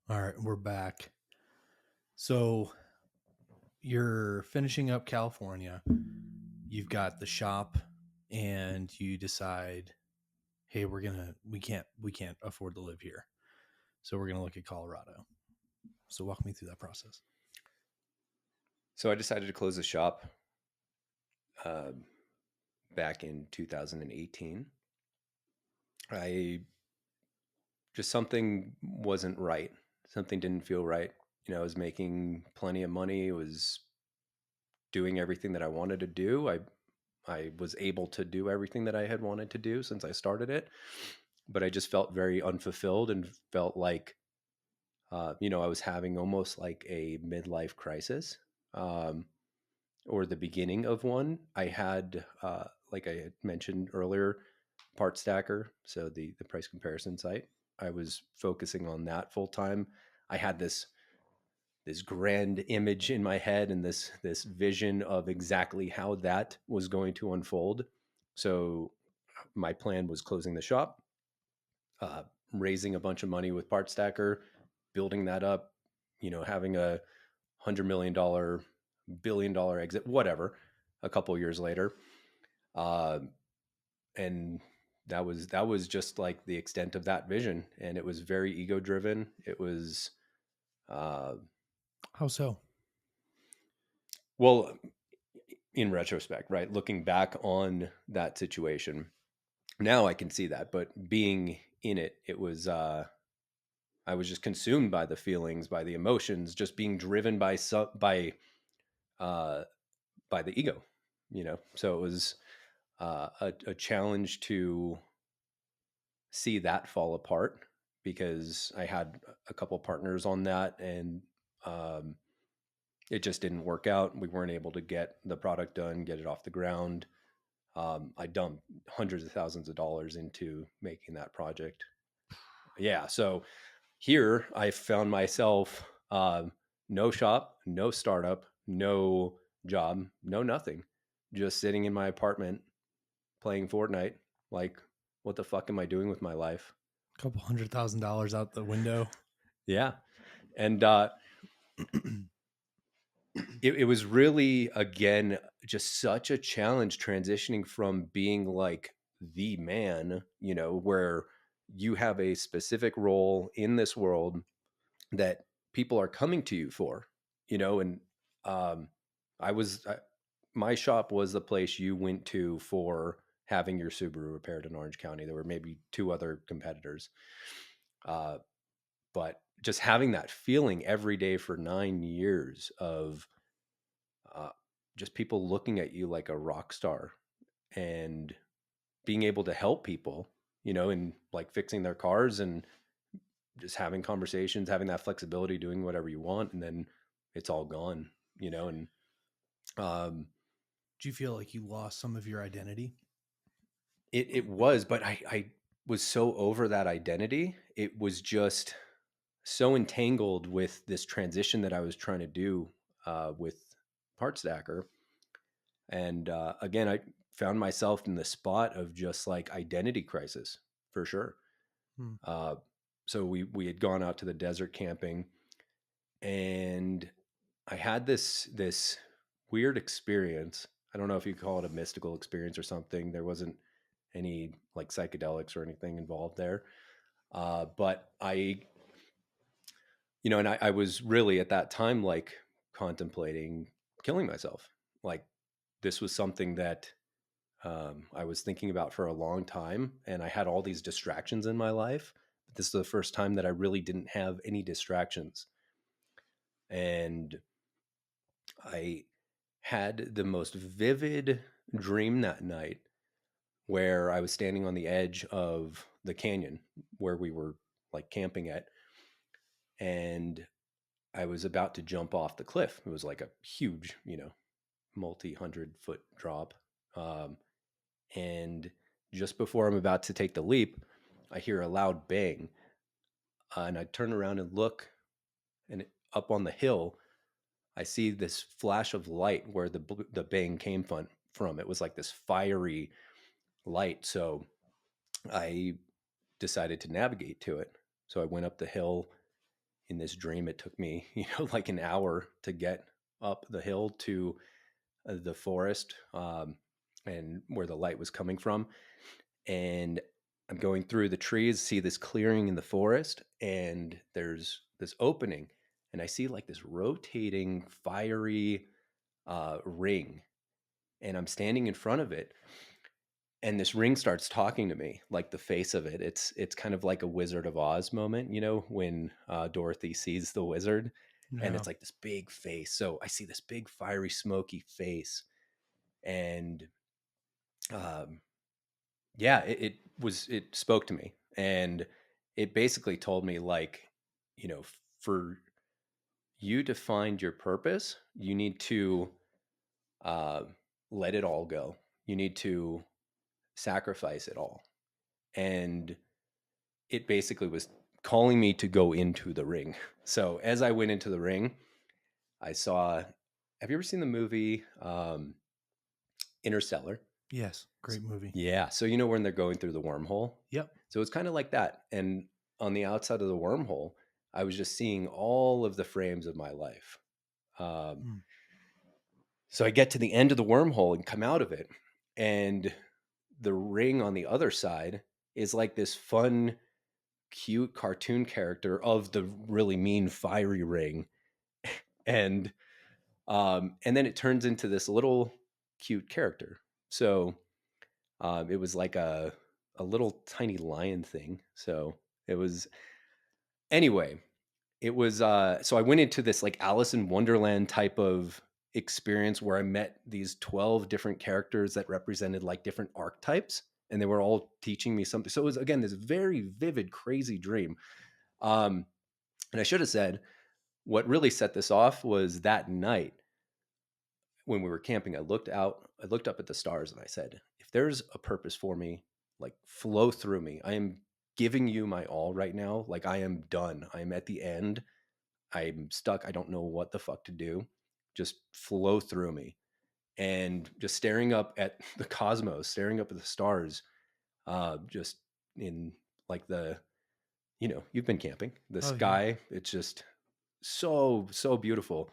All right, we're back. So you're finishing up California. You've got the shop, and you decide, hey, we can't afford to live here, so we're gonna look at Colorado. So walk me through that process. So I decided to close the shop uh, back in 2018. I just something wasn't right. Something didn't feel right. I was making plenty of money. Was doing everything that I wanted to do. I was able to do everything that I had wanted to do since I started it, but I just felt very unfulfilled and felt like I was having almost like a midlife crisis. Um, or the beginning of one. I had, like I had mentioned earlier, Part Stacker, so the price comparison site. I was focusing on that full time. I had this grand image in my head and this vision of exactly how that was going to unfold. So my plan was closing the shop, uh, raising a bunch of money with Part Stacker, building that up, having $100 million, $1 billion exit, whatever, a couple of years later. Uh, and that was just like the extent of that vision. And it was very ego driven. It was, uh, How so? well, in retrospect, right? Looking back on that situation, now I can see that. But being in it, I was just consumed by the feelings, by the emotions, just being driven uh, by the ego, So it was a challenge to see that fall apart because I had a couple partners on that, and um, it just didn't work out. We weren't able to get the product done, get it off the ground. I dumped hundreds of thousands of dollars into making that project. Yeah, so here I found myself, no shop, no startup, no job, no nothing, just sitting in my apartment playing Fortnite. Like, what the fuck am I doing with my life? A couple $100,000 out the window. Yeah. And it was really, again, just such a challenge transitioning from being like the man, where you have a specific role in this world that people are coming to you for, and um, I was, I, my shop was the place you went to for having your Subaru repaired in Orange County. There were maybe two other competitors. Uh, but just having that feeling every day for 9 years of uh, just people looking at you like a rock star and being able to help people, and like fixing their cars and just having conversations, having that flexibility, doing whatever you want, and then it's all gone, and um, Do you feel like you lost some of your identity? it was, but I was so over that identity. It was just so entangled with this transition that I was trying to do with Part Stacker. And again, I found myself in the spot of just like identity crisis for sure. Hmm. Uh, so we had gone out to the desert camping, and I had this weird experience. I don't know if you call it a mystical experience or something. There wasn't any like psychedelics or anything involved there, but and I was really at that time like contemplating killing myself. Like this was something that I was thinking about for a long time, and I had all these distractions in my life. But this is the first time that I really didn't have any distractions, and I had the most vivid dream that night where I was standing on the edge of the canyon where we were like camping at, and I was about to jump off the cliff. It was like a huge, multi-100-foot drop. Um, and just before I'm about to take the leap, I hear a loud bang, and I turn around and look, and up on the hill, I see this flash of light where the bang came from. It was like this fiery light, so I decided to navigate to it. So I went up the hill in this dream, it took me, like an hour to get up the hill to the forest, and where the light was coming from. And I'm going through the trees, see this clearing in the forest, and there's this opening, and I see like this rotating, fiery ring, and I'm standing in front of it, and this ring starts talking to me, like the face of it. It's kind of like a Wizard of Oz moment, when Dorothy sees the wizard, and No. it's like this big face. So I see this big, fiery, smoky face, and um, yeah, it spoke to me, and it basically told me, like, for you to find your purpose, you need to uh, let it all go. You need to sacrifice it all. And it basically was calling me to go into the ring. So as I went into the ring, I saw. Have you ever seen the movie Interstellar? Yes, great movie. Yeah. So when they're going through the wormhole, Yep. so it's kind of like that. And on the outside of the wormhole, I was just seeing all of the frames of my life. Um, Mm. so I get to the end of the wormhole and come out of it, and the ring on the other side is like this fun, cute cartoon character of the really mean, fiery ring, and and then it turns into this little cute character. So it was like a little tiny lion thing. So it was anyway. It was so I went into this like Alice in Wonderland type of experience where I met these 12 different characters that represented like different archetypes, and they were all teaching me something. So it was, again, this very vivid, crazy dream. Um, and I should have said what really set this off was that night when we were camping. I looked up at the stars, and I said, if there's a purpose for me, like, flow through me. I am giving you my all right now. Like, I am done. I am at the end. I'm stuck. I don't know what the fuck to do. Just flow through me. And just staring up at the cosmos, staring up at the stars, just in like you've been camping, the Oh yeah. sky, it's just so, so beautiful.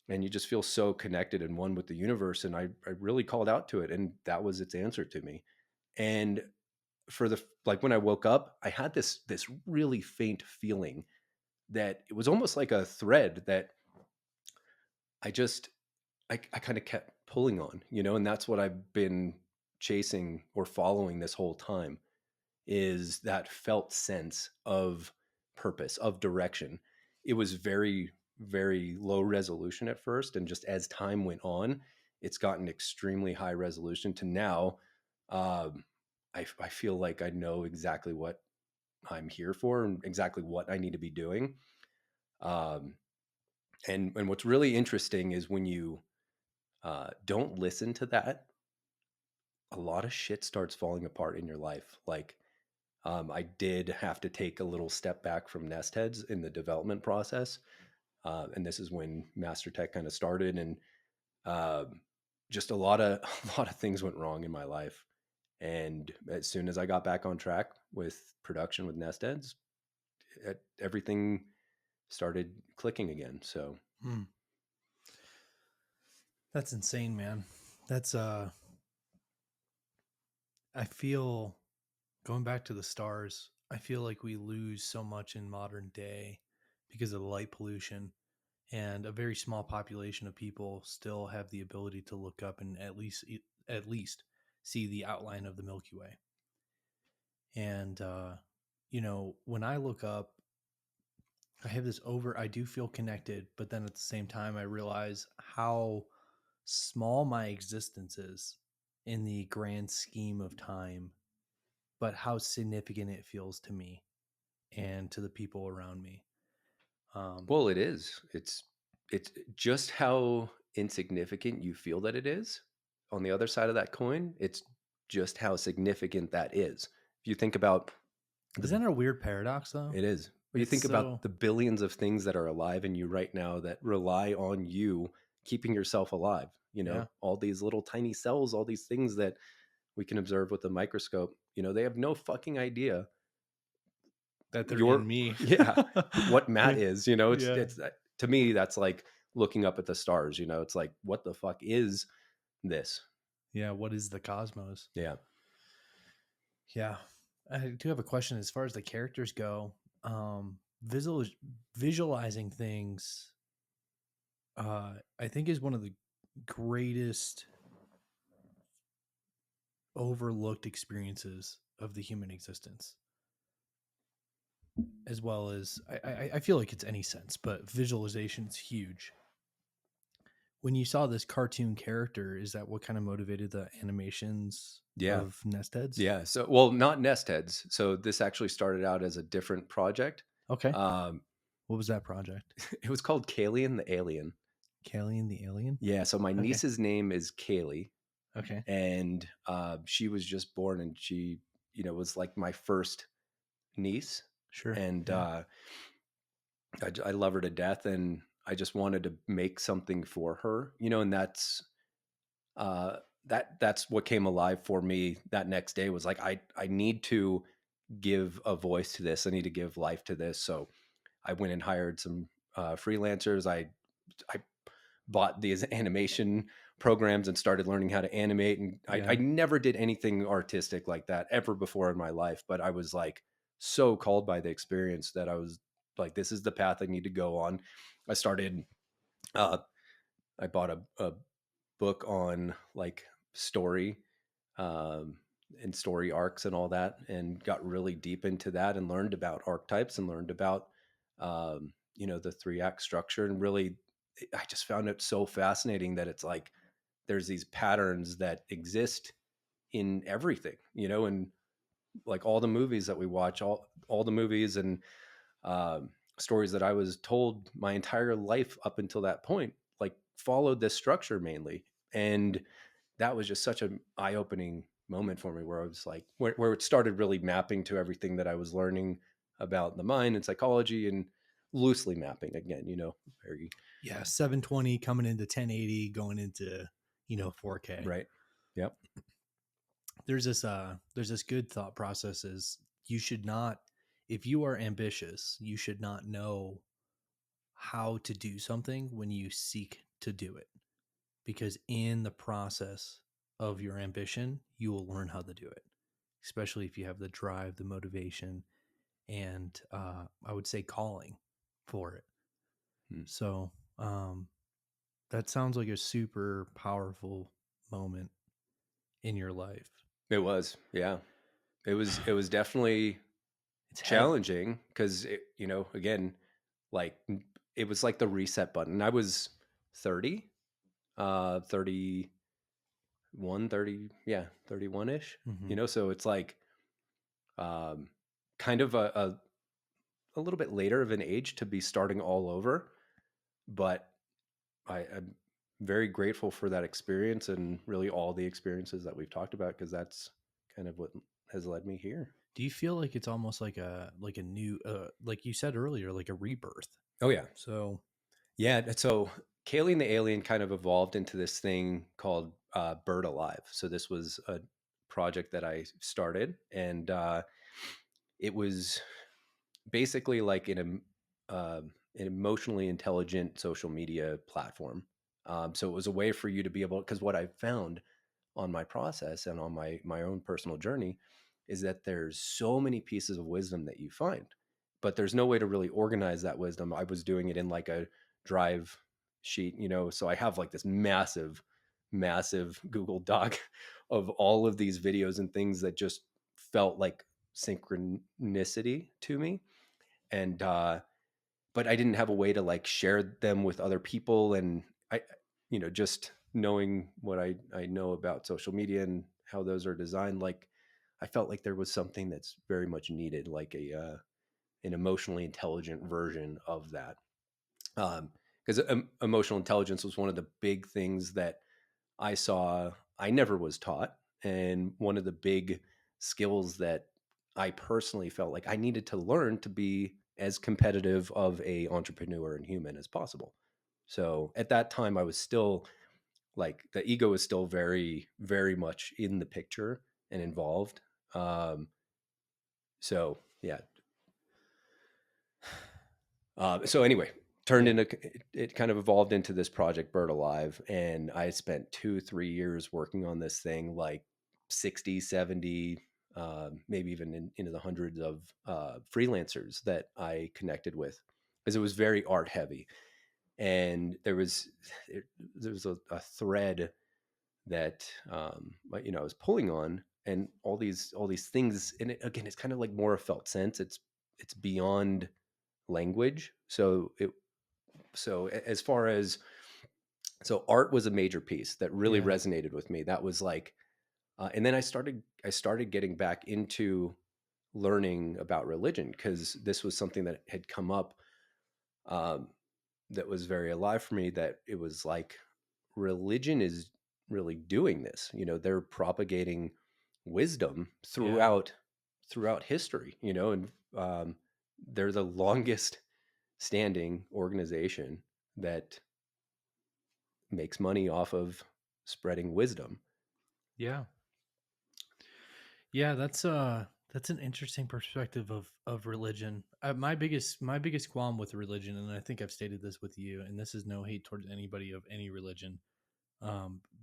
And you just feel so connected and one with the universe. And I really called out to it, and that was its answer to me. And for the like when I woke up, I had this really faint feeling that it was almost like a thread that I just I kind of kept pulling on, and that's what I've been chasing or following this whole time, is that felt sense of purpose, of direction. It was very, very low resolution at first. And just as time went on, it's gotten extremely high resolution to now. Um, I feel like I know exactly what I'm here for and exactly what I need to be doing. Um, and what's really interesting is when you don't listen to that, a lot of shit starts falling apart in your life. Like, I did have to take a little step back from Nestheads in the development process, and this is when Master Tech kind of started, and um, just a lot of a lot of things went wrong in my life. And as soon as I got back on track with production with Nestheads, everything started clicking again. So Mm. That's insane, man. That's I feel, going back to the stars, I feel like we lose so much in modern day because of the light pollution, and a very small population of people still have the ability to look up and at least see the outline of the Milky Way. And when I look up, I have this over I do feel connected, but then at the same time I realize how small my existence is in the grand scheme of time, but how significant it feels to me and to the people around me. Um, well, it is. It's just how insignificant you feel that it is. On the other side of that coin, it's just how significant that is. If you think about the isn't that a weird paradox though? it is. When you It's think about so, the billions of things that are alive in you right now that rely on you keeping yourself alive, yeah. all these little tiny cells, all these things that we can observe with a microscope, they have no fucking idea that they're in your me. yeah, what Matt Yeah. is, you know, Yeah. it's to me that's like looking up at the stars, you know. It's like what the fuck is this? Yeah. What is the cosmos? Yeah. Yeah. I do have a question as far as the characters go. Visual visualizing things, I think is one of the greatest overlooked experiences of the human existence, as well as I feel like it's any sense, but visualization is huge. When you saw this cartoon character, is that what kind of motivated the animations Yeah. of Nestheads? Yeah. So, well, not Nestheads. So this actually started out as a different project. Okay. Um, What was that project? it was called Kalian the Alien. Kalian the Alien? Yeah. So my Okay. niece's name is Kaylee, Okay. and she was just born, and she, was like my first niece, Sure. and Yeah. I love her to death, and I just wanted to make something for her, and uh, that's what came alive for me that next day was like I need to give a voice to this. I need to give life to this. So I went and hired some freelancers. I bought these animation programs and started learning how to animate. And I Yeah. never did anything artistic like that ever before in my life. But I was like so called by the experience that I was like, this is the path I need to go on. I started, uh, I bought a book on like story um, and story arcs and all that, and got really deep into that and learned about archetypes and learned about the 3-act structure. And really, I just found it so fascinating that it's like there's these patterns that exist in everything, and like all the movies that we watch, all the movies and um, stories that I was told my entire life up until that point, like followed this structure mainly. And that was just such an eye-opening moment for me where I was like, where it started really mapping to everything that I was learning about the mind and psychology and loosely mapping again, very Yeah. 720 coming into 1080, going into, 4K. right. Yep. There's this good thought process is you should not, if you are ambitious, you should not know how to do something when you seek to do it, because in the process of your ambition you will learn how to do it, especially if you have the drive, the motivation, and I would say calling for it. Hmm. So that sounds like a super powerful moment in your life. It was, yeah. It was definitely It's heavy. challenging because again, like it was like the reset button. I was 30, 31, 30, yeah, 31-ish, Hmm. so it's like um, kind of a little bit later of an age to be starting all over. But I'm very grateful for that experience and really all the experiences that we've talked about because that's kind of what has led me here. Do you feel like it's almost like a new like you said earlier, like a rebirth? Oh yeah. So Yeah. So Kaylee and the Alien kind of evolved into this thing called Bird Alive. So this was a project that I started, and it was basically like an emotionally intelligent social media platform. So it was a way for you to be able, because what I found on my process and on my own personal journey is that there's so many pieces of wisdom that you find, but there's no way to really organize that wisdom. I was doing it in like a drive sheet, so I have like this massive, massive Google Doc of all of these videos and things that just felt like synchronicity to me. And but I didn't have a way to like share them with other people. And I, just knowing what I know about social media and how those are designed, like I felt like there was something that's very much needed, like an emotionally intelligent version of that. Because emotional intelligence was one of the big things that I saw I never was taught, and one of the big skills that I personally felt like I needed to learn to be as competitive of a entrepreneur and human as possible. So at that time I was still like the ego is still very very much in the picture and involved. So yeah, So anyway, turned Yeah. into it kind of evolved into this project Bird Alive, and I spent 2 3 years working on this thing, like 60 70, maybe even into the hundreds of freelancers that I connected with, because it was very art heavy. And it, there was a thread that I was pulling on, and all these things. And again, it's kind of like more a felt sense. It's beyond language. As far as, so art was a major piece that really Yeah. resonated with me. That was like, and then I started getting back into learning about religion, because this was something that had come up, um, that was very alive for me. That it was like, religion is really doing this. They're propagating wisdom Yeah. throughout history. And they're the longest standing organization that makes money off of spreading wisdom. Yeah. Yeah, that's an interesting perspective of religion. My biggest qualm with religion, and I think I've stated this with you, and this is no hate towards anybody of any religion,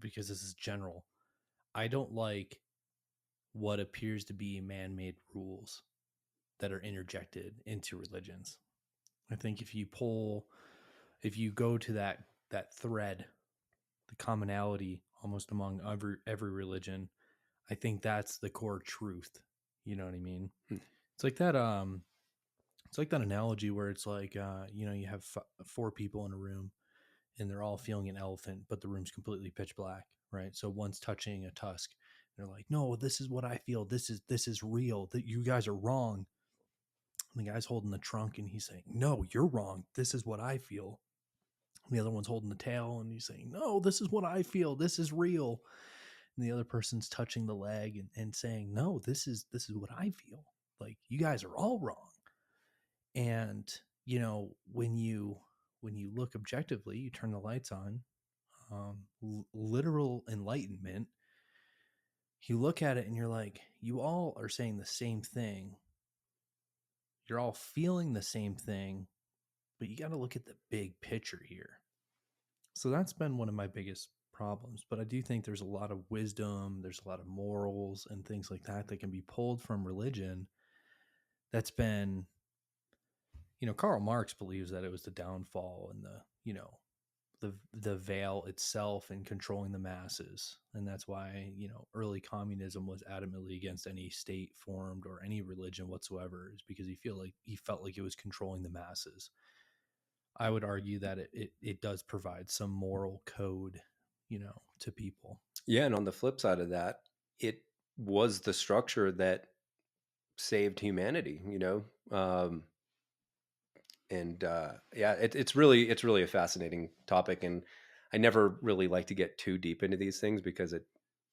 because this is general. I don't like what appears to be man-made rules that are interjected into religions. I think if you go to that thread, the commonality almost among every religion, I think that's the core truth. You know what I mean? Hmm. It's like that. It's like that analogy where it's like, you have four people in a room and they're all feeling an elephant, but the room's completely pitch black, right? So one's touching a tusk. And they're like, "No, this is what I feel. This is real. That you guys are wrong." And the guy's holding the trunk and he's saying, "No, you're wrong. This is what I feel." And the other one's holding the tail and he's saying, "No, this is what I feel. This is real." And the other person's touching the leg and saying, "No, this is what I feel. Like, you guys are all wrong." And when you look objectively, you turn the lights on, literal enlightenment, you look at it and you're like, you all are saying the same thing, you're all feeling the same thing, but you got to look at the big picture here. So that's been one of my biggest problems. But I do think there's a lot of wisdom, there's a lot of morals and things like that that can be pulled from religion. That's been, Karl Marx believes that it was the downfall and the veil itself and controlling the masses. And that's why, early communism was adamantly against any state formed or any religion whatsoever, is because he felt like it was controlling the masses. I would argue that it does provide some moral code, to people. Yeah, and on the flip side of that, it was the structure that saved humanity. And yeah, it's really a fascinating topic, and I never really like to get too deep into these things, because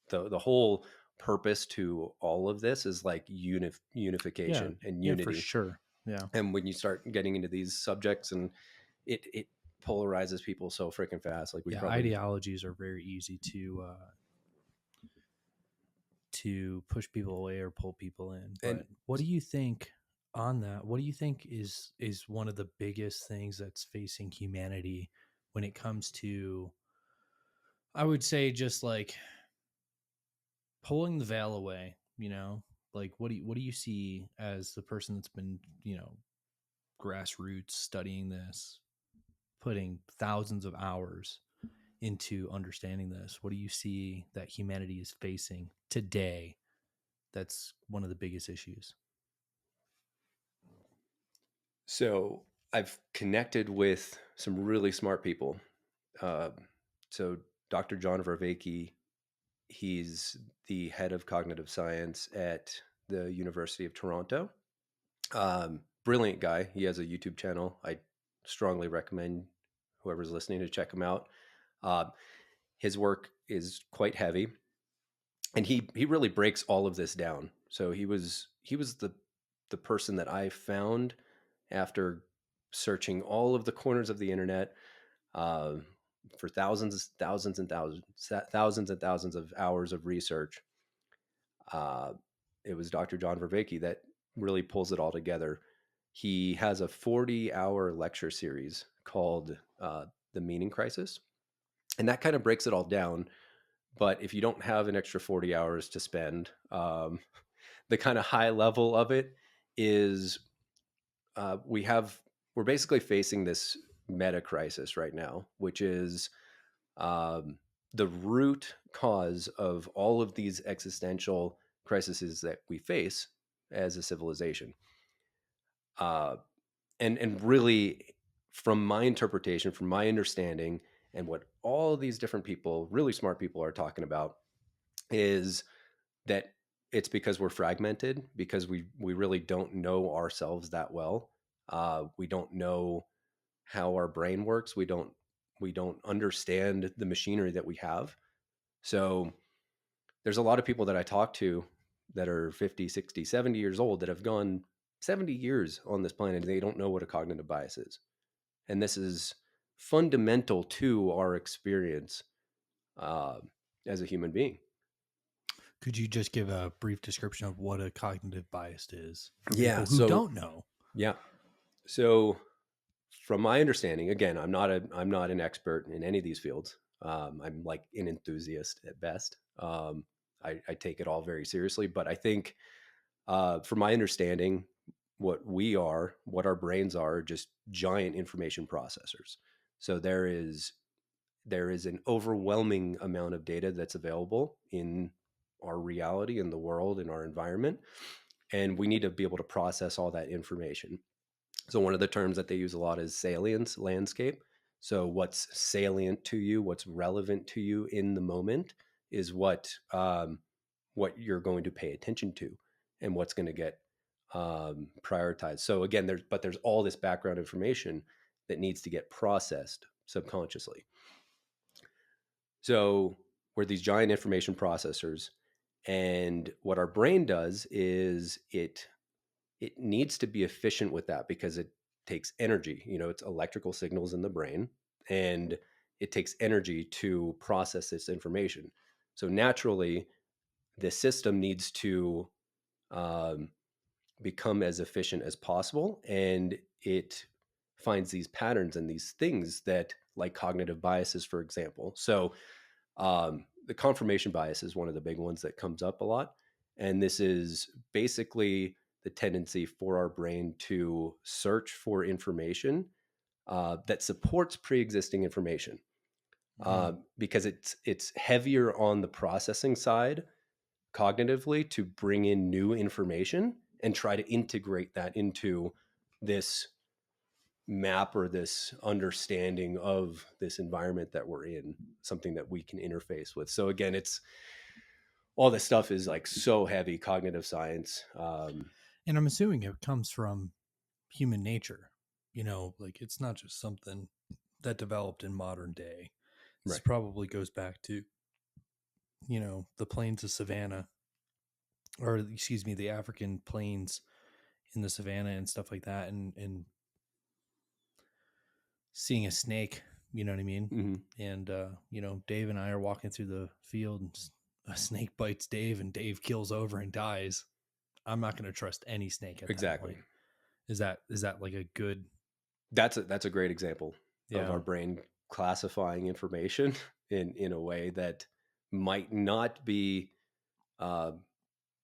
the whole purpose to all of this is like Yeah. unification and Yeah, for unity. sure. Yeah. And when you start getting into these subjects, and it polarizes people so freaking fast, like we Yeah. probably. Ideologies are very easy to push people away or pull people in. And But what do you think on that? What do you think is one of the biggest things that's facing humanity when it comes to, I would say, just like pulling the veil away, Like, what do you see as the person that's been, grassroots studying this, putting thousands of hours into understanding this? What do you see that humanity is facing today that's one of the biggest issues? so I've connected with some really smart people. Uh, so Dr. John Vervaeke, he's the head of cognitive science at the University of Toronto. Brilliant guy. He has a YouTube channel. I strongly recommend whoever's listening to check him out. Uh, his work is quite heavy, and he really breaks all of this down. So he was the person that I found after searching all of the corners of the internet, uh, for thousands and thousands of hours of research. Uh, it was Dr. John Vervaeke that really pulls it all together. He has a 40-hour lecture series called The Meaning Crisis. And that kind of breaks it all down. But if you don't have an extra 40 hours to spend, the kind of high level of it is we're basically facing this meta crisis right now, which is um, the root cause of all of these existential crises that we face as a civilization. Uh, and really, from my interpretation, from my understanding, and what all these different people, really smart people, are talking about, is that it's because we're fragmented, because we really don't know ourselves that well. We don't know how our brain works. We don't understand the machinery that we have. So there's a lot of people that I talk to that are 50, 60, 70 years old that have gone 70 years on this planet and they don't know what a cognitive bias is. And this is fundamental to our experience uh, as a human being. Could you just give a brief description of what a cognitive bias is for Yeah. people who So don't know? yeah. So from my understanding, again, I'm not an expert in any of these fields. I'm like an enthusiast at best. I take it all very seriously, but I think, from my understanding, what our brains are, just giant information processors. So there is an overwhelming amount of data that's available in our reality, in the world, in our environment, and we need to be able to process all that information. So one of the terms that they use a lot is salience, landscape. So what's salient to you, what's relevant to you in the moment, is what you're going to pay attention to, and what's going to get prioritized. So again, there's all this background information that needs to get processed subconsciously. So we're these giant information processors, and what our brain does is it needs to be efficient with that because it takes energy. It's electrical signals in the brain, and it takes energy to process this information. So naturally, the system needs to um, become as efficient as possible, and it finds these patterns and these things that, like cognitive biases, for example. So the confirmation bias is one of the big ones that comes up a lot. And this is basically the tendency for our brain to search for information that supports pre-existing information, Mm. because it's heavier on the processing side cognitively to bring in new information and try to integrate that into this map or this understanding of this environment that we're in, something that we can interface with. So again, it's all this stuff is like so heavy cognitive science. And I'm assuming it comes from human nature. Like it's not just something that developed in modern day. This Right. probably goes back to, the plains of savannah, or excuse me, the African plains in the savannah and stuff like that, and seeing a snake, you know what I mean? Mm-hmm. And Dave and I are walking through the field and a snake bites Dave and Dave kills over and dies. I'm not going to trust any snake at that Exactly. point. Is that like a good? That's a great example of Yeah. our brain classifying information in a way that might not be uh,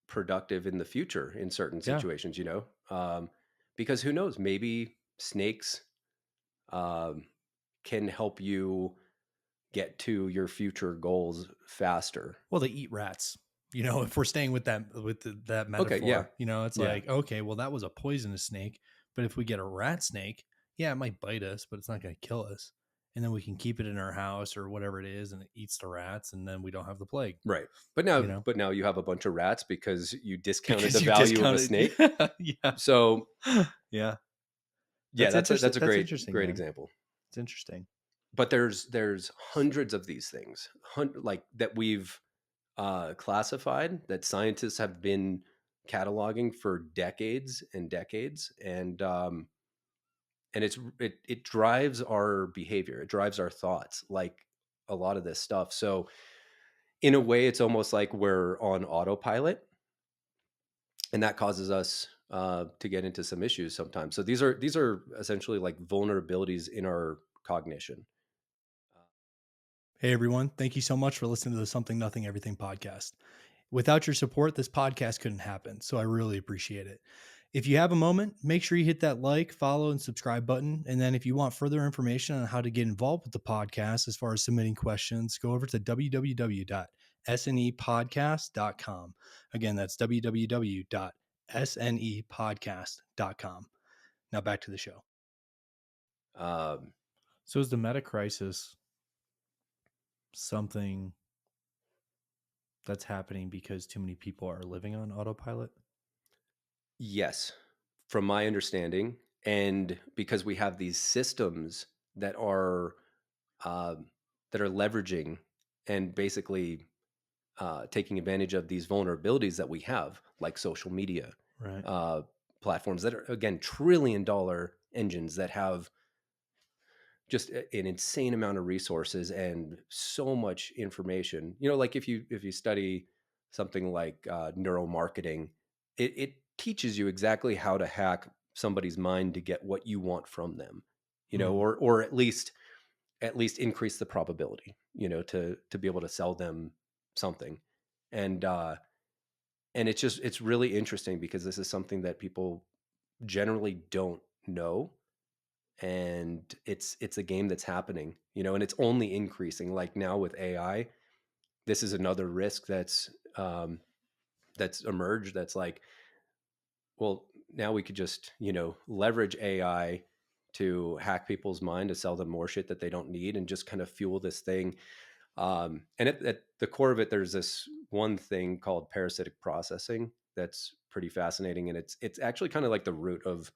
productive in the future in certain Yeah. situations. Because who knows? Maybe snakes um, can help you get to your future goals faster. Well, they eat rats. If we're staying with that Okay, yeah, metaphor, it's yeah, like, okay, well, that was a poisonous snake, but if we get a rat snake, yeah, it might bite us, but it's not going to kill us. And then we can keep it in our house or whatever it is, and it eats the rats, and then we don't have the plague. right. You know, But now you have a bunch of rats because you discounted the because you value of a discounted. snake. Yeah, So yeah. yeah, That's that's a interesting. that's a That's great interesting, great man. example. It's interesting. But there's hundreds of these things, like that we've classified, that scientists have been cataloging for decades and decades, and it drives our behavior, it drives our thoughts, like a lot of this stuff. So in a way, it's almost like we're on autopilot, and that causes us to get into some issues sometimes. So these are essentially like vulnerabilities in our cognition. Hey everyone, thank you so much for listening to the Something Nothing Everything podcast. Without your support, this podcast couldn't happen, so I really appreciate it. If you have a moment, make sure you hit that like, follow, and subscribe button. And then if you want further information on how to get involved with the podcast as far as submitting questions, go over to www.snepodcast.com. Again, that's www.snepodcast.com. Now back to the show. Um, So is the meta crisis something that's happening because too many people are living on autopilot? yes, from my understanding, and because we have these systems um, that are leveraging and basically taking advantage of these vulnerabilities that we have, like social media Right. uh, platforms that are again $1 trillion engines that have just an insane amount of resources and so much information. Like if you study something like neuromarketing, it teaches you exactly how to hack somebody's mind to get what you want from them. Hmm. Or at least increase the probability. To be able to sell them something, and it's really interesting because this is something that people generally don't know, and it's a game that's happening, and it's only increasing. Like now with AI, this is another risk that's emerged. That's like, well, now we could just leverage AI to hack people's mind to sell them more shit that they don't need and just kind of fuel this thing. And at the core of it, there's this one thing called parasitic processing that's pretty fascinating, and it's actually kind of like the root of,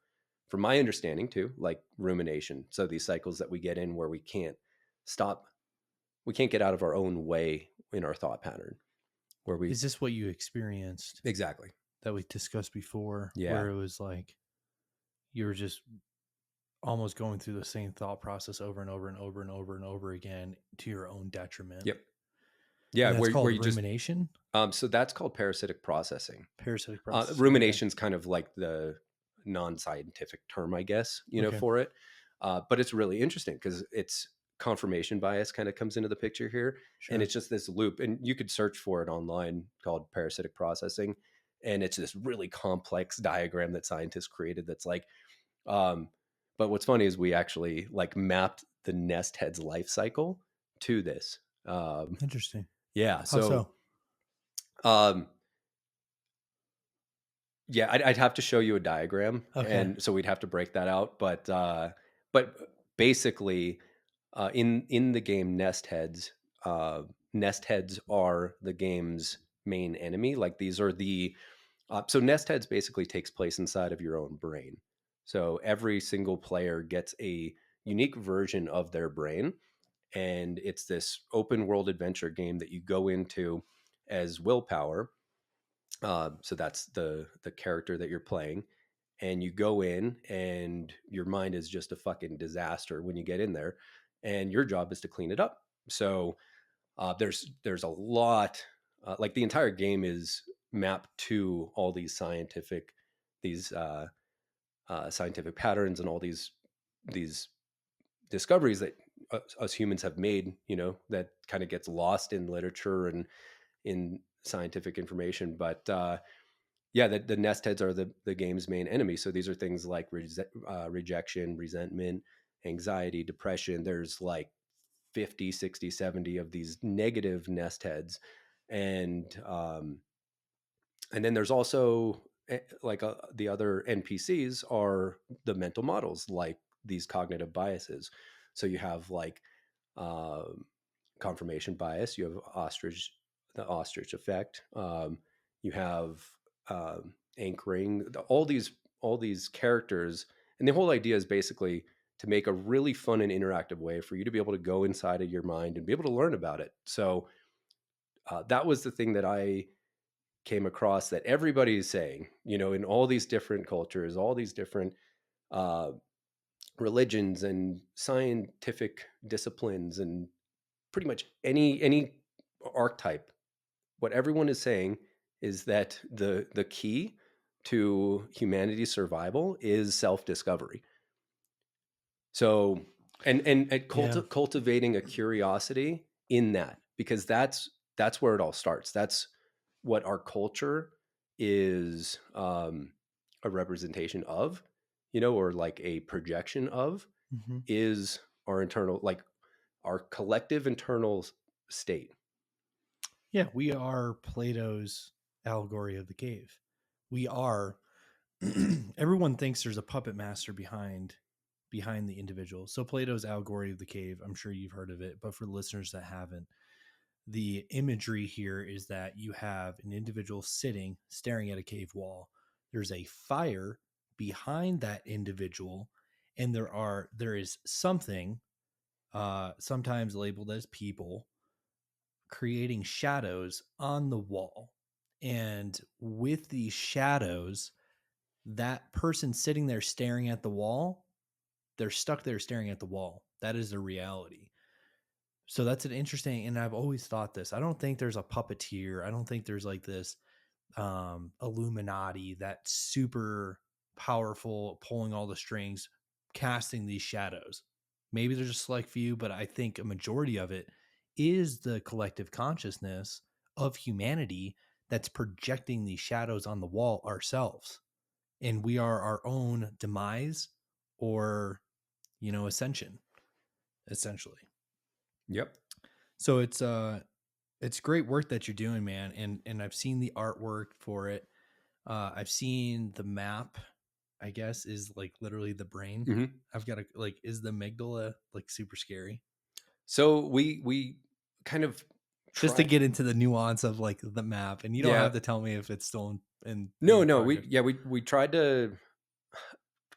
from my understanding too, like rumination. So these cycles that we get in where stop, we can't get out of our own way in our thought pattern, where we Is this what you experienced exactly, that we discussed before, yeah, where it was like you were just almost going through the same thought process over and over and over and over and over again to your own detriment? yep, yeah, And that's where called you just rumination, so that's called parasitic processing. parasitic processing. Okay. Rumination's kind of like the non-scientific term, I guess, Okay. for it. But it's really interesting because it's confirmation bias kind of comes into the picture here, and Sure. it's just this loop. And you could search for it online called parasitic processing, and it's this really complex diagram that scientists created. That's like, um, but what's funny is we actually like mapped the Nestheads life cycle to this. Um, Interesting. yeah, How so. so? Um, Yeah, I'd have to show you a diagram, Okay. and so we'd have to break that out. But basically, in the game uh, Nest Heads are the game's main enemy. Like these are the so Nest Heads basically takes place inside of your own brain. So every single player gets a unique version of their brain, and it's this open world adventure game that you go into as willpower. So that's the character that you're playing, and you go in, and your mind is just a fucking disaster when you get in there, and your job is to clean it up. So there's a lot, like the entire game is mapped to all these scientific patterns and all these discoveries that us humans have made. That kind of gets lost in literature and in scientific information, but. Yeah, the nest heads are the game's main enemy. So these are things like rejection, resentment, anxiety, depression. There's like 50, 60, 70 of these negative nest heads. And then there's also the other NPCs are the mental models, like these cognitive biases. So you have like um, confirmation bias. You have the ostrich effect. You have anchoring. All these characters, and the whole idea is basically to make a really fun and interactive way for you to be able to go inside of your mind and be able to learn about it. So that was the thing that I came across that everybody is saying. In all these different cultures, all these different uh, religions and scientific disciplines, and pretty much any archetype, what everyone is saying is that the key to humanity's survival is self-discovery. So, and Yeah. cultivating a curiosity in that, because that's where it all starts. That's what our culture is, a representation of, or like a projection of, Hmm. is our internal, like our collective internal state. Yeah, we are Plato's allegory of the cave. We are everyone thinks there's a puppet master behind the individual. So Plato's allegory of the cave, I'm sure you've heard of it, but for the listeners that haven't, the imagery here is that you have an individual sitting staring at a cave wall. There's a fire behind that individual, and there is something, sometimes labeled as people, creating shadows on the wall. And with these shadows, that person sitting there staring at the wall, they're stuck there staring at the wall. That is the reality. So that's an interesting, and I've always thought this. I don't think there's a puppeteer. I don't think there's like this Illuminati that's super powerful, pulling all the strings, casting these shadows. Maybe there's a select few, but I think a majority of it is the collective consciousness of humanity that's projecting these shadows on the wall ourselves. And we are our own demise or, ascension, essentially. Yep. So it's great work that you're doing, man. And I've seen the artwork for it. I've seen the map, I guess, is like literally the brain. Hmm. I've got to like, is the amygdala like super scary? So we kind of Just to try. get into the nuance of like the map, and you don't Yeah. have to tell me if it's still in No, the no. project. We tried to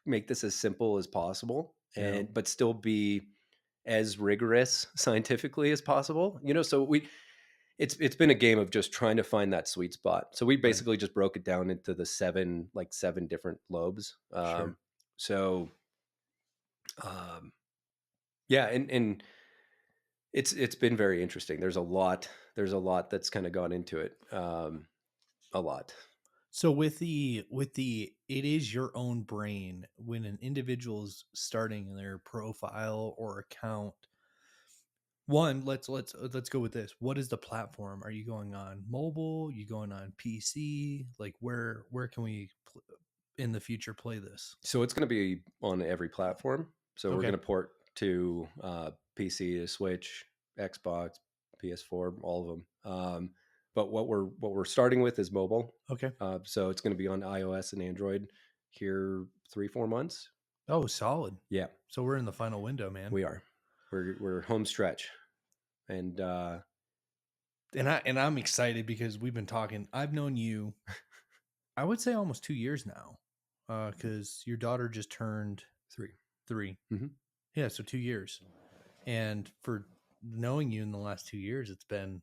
make this as simple as possible, Yeah, and but still be as rigorous scientifically as possible. So it's been a game of just trying to find that sweet spot. So we right, basically just broke it down into the seven different lobes. sure. So um, yeah, and it's been very interesting. There's a lot that's kind of gone into it. A lot. So with the it is your own brain when an individual's starting their profile or account. One, let's go with this. What is the platform? Are you going on mobile? You going on PC? Like where can we in the future play this? So it's going to be on every platform. So we're Okay. going to port to PC, to Switch, Xbox, PS4, all of them. But what we're starting with is mobile. Okay. So it's going to be on iOS and Android here 3-4 months. Oh, solid. Yeah, So we're in the final window, man. we are. We're home stretch, and And I'm excited because we've been talking. I've known you, I would say almost 2 years now. Cuz your daughter just turned 3. 3. Mm-hmm. Yeah, so 2 years. And for knowing you in the last 2 years, it's been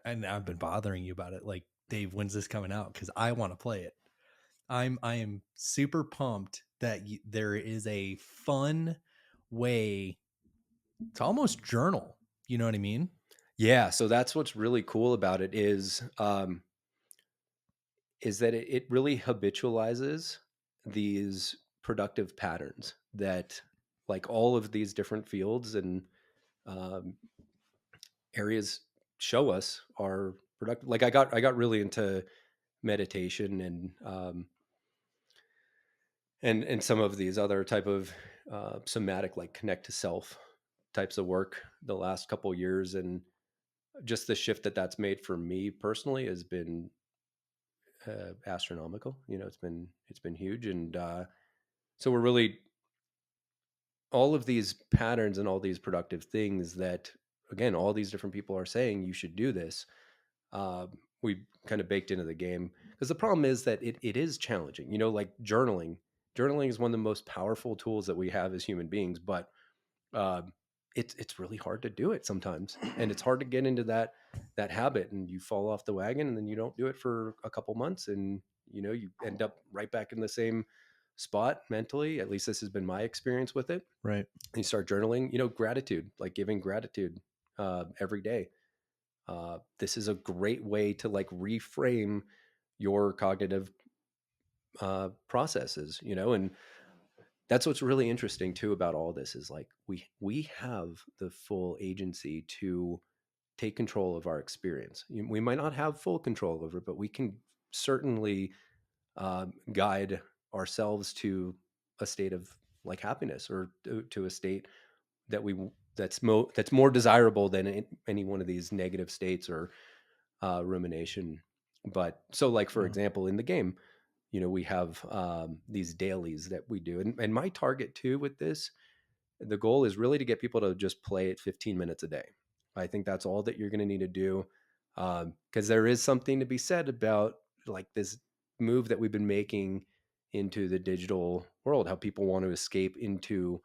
and I've been bothering you about it. Like, Dave, when's this coming out? Because I want to play it. I am super pumped that there is a fun way to almost journal. You know what I mean? Yeah, so that's what's really cool about it is that it really habitualizes these productive patterns that, like, all of these different fields and um, areas show us are productive. Like I got really into meditation and some of these other type of somatic, like connect to self types of work the last couple years, and just the shift that's made for me personally has been astronomical. It's been huge, and so we're really, all of these patterns and all these productive things that, again, all these different people are saying you should do this. uh, we kind of baked into the game, because the problem is that it is challenging. Like journaling is one of the most powerful tools that we have as human beings, but uh, it's really hard to do it sometimes, and it's hard to get into that habit, and you fall off the wagon, and then you don't do it for a couple months, and you end up right back in the same spot mentally. At least this has been my experience with it. Right. And you start journaling, gratitude, like giving gratitude every day. This is a great way to like reframe your cognitive processes, you know, and that's what's really interesting too about all this is like we have the full agency to take control of our experience. We might not have full control over it, but we can certainly guide ourselves to a state of like happiness or to a state that that's more desirable than any one of these negative states or rumination. But so, like for Yeah. example, in the game, you know, we have these dailies that we do, and my target too with this, the goal is really to get people to just play it 15 minutes a day. I think that's all that you're going to need to do, because there is something to be said about like this move that we've been making into the digital world, how people want to escape into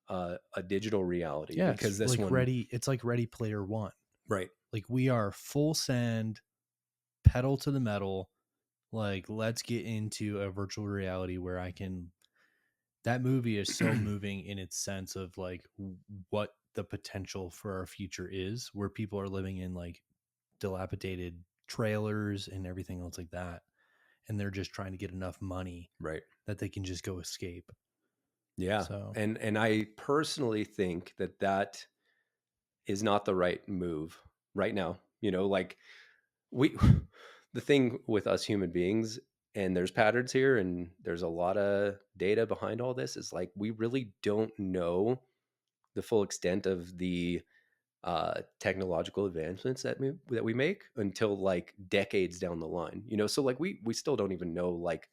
a digital reality Yeah, it's because this like one, Ready Player One. right? Like we are full send, pedal to the metal. Like let's get into a virtual reality where I can. That movie is so moving in its sense of like what the potential for our future is, where people are living in like dilapidated trailers and everything else like that, and they're just trying to get enough money Right. that they can just go escape. Yeah. So And I personally think that that is not the right move right now. You know, like we the thing with us human beings, and there's patterns here and there's a lot of data behind all this, is like we really don't know the full extent of the technological advancements that we make until like decades down the line. You know, so like we still don't even know like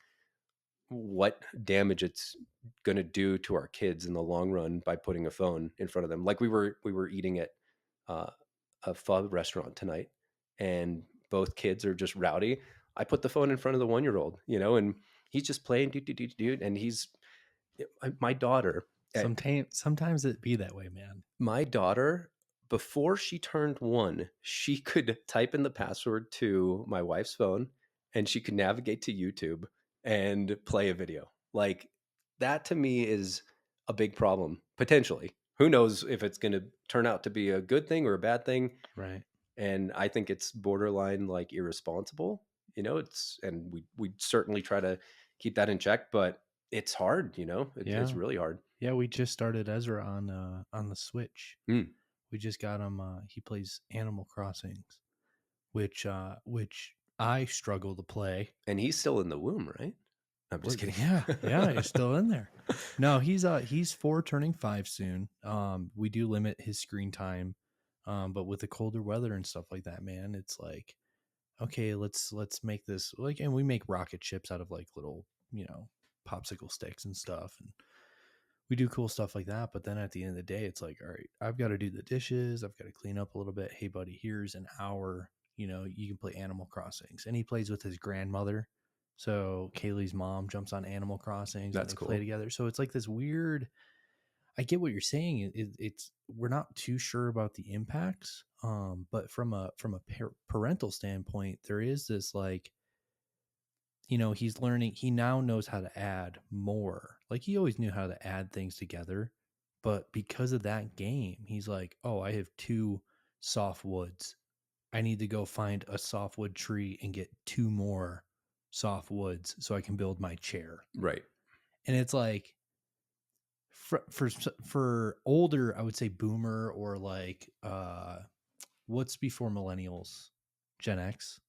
what damage it's going to do to our kids in the long run by putting a phone in front of them. Like we were eating at uh, a pub restaurant tonight, and both kids are just rowdy. I put the phone in front of the 1 year old, you know, and he's just playing, dude, and he's my daughter. sometimes it be that way, man. My daughter, before she turned 1, she could type in the password to my wife's phone and she could navigate to YouTube and play a video. Like that to me is a big problem, potentially. Who knows if it's going to turn out to be a good thing or a bad thing? Right. And I think it's borderline like irresponsible. You know, it's and we certainly try to keep that in check, but it's hard, you know. It's Yeah. really hard. Yeah, we just started Ezra on the Switch. Mm. We just got him he plays Animal Crossings, which I struggle to play. And he's still in the womb, right? I'm just What kidding. yeah, he's still in there. No, he's 4 turning 5 soon. We do limit his screen time. But with the colder weather and stuff like that, man, it's like okay, let's make this like and we make rocket ships out of like little, popsicle sticks and stuff and we do cool stuff like that. But then at the end of the day, it's like, all right, I've got to do the dishes. I've got to clean up a little bit. Hey, buddy, here's an hour. You can play Animal Crossings. And he plays with his grandmother. So Kaylee's mom jumps on Animal Crossings and That's they play cool. together. So it's like this weird. I get what you're saying. It's we're not too sure about the impacts. But from a parental standpoint, there is this like he's learning, he now knows how to add more. Like he always knew how to add things together, but because of that game, he's like, "Oh, I have two softwoods. I need to go find a softwood tree and get two more softwoods so I can build my chair." Right. And it's like for older, I would say boomer or like what's before millennials? Gen X?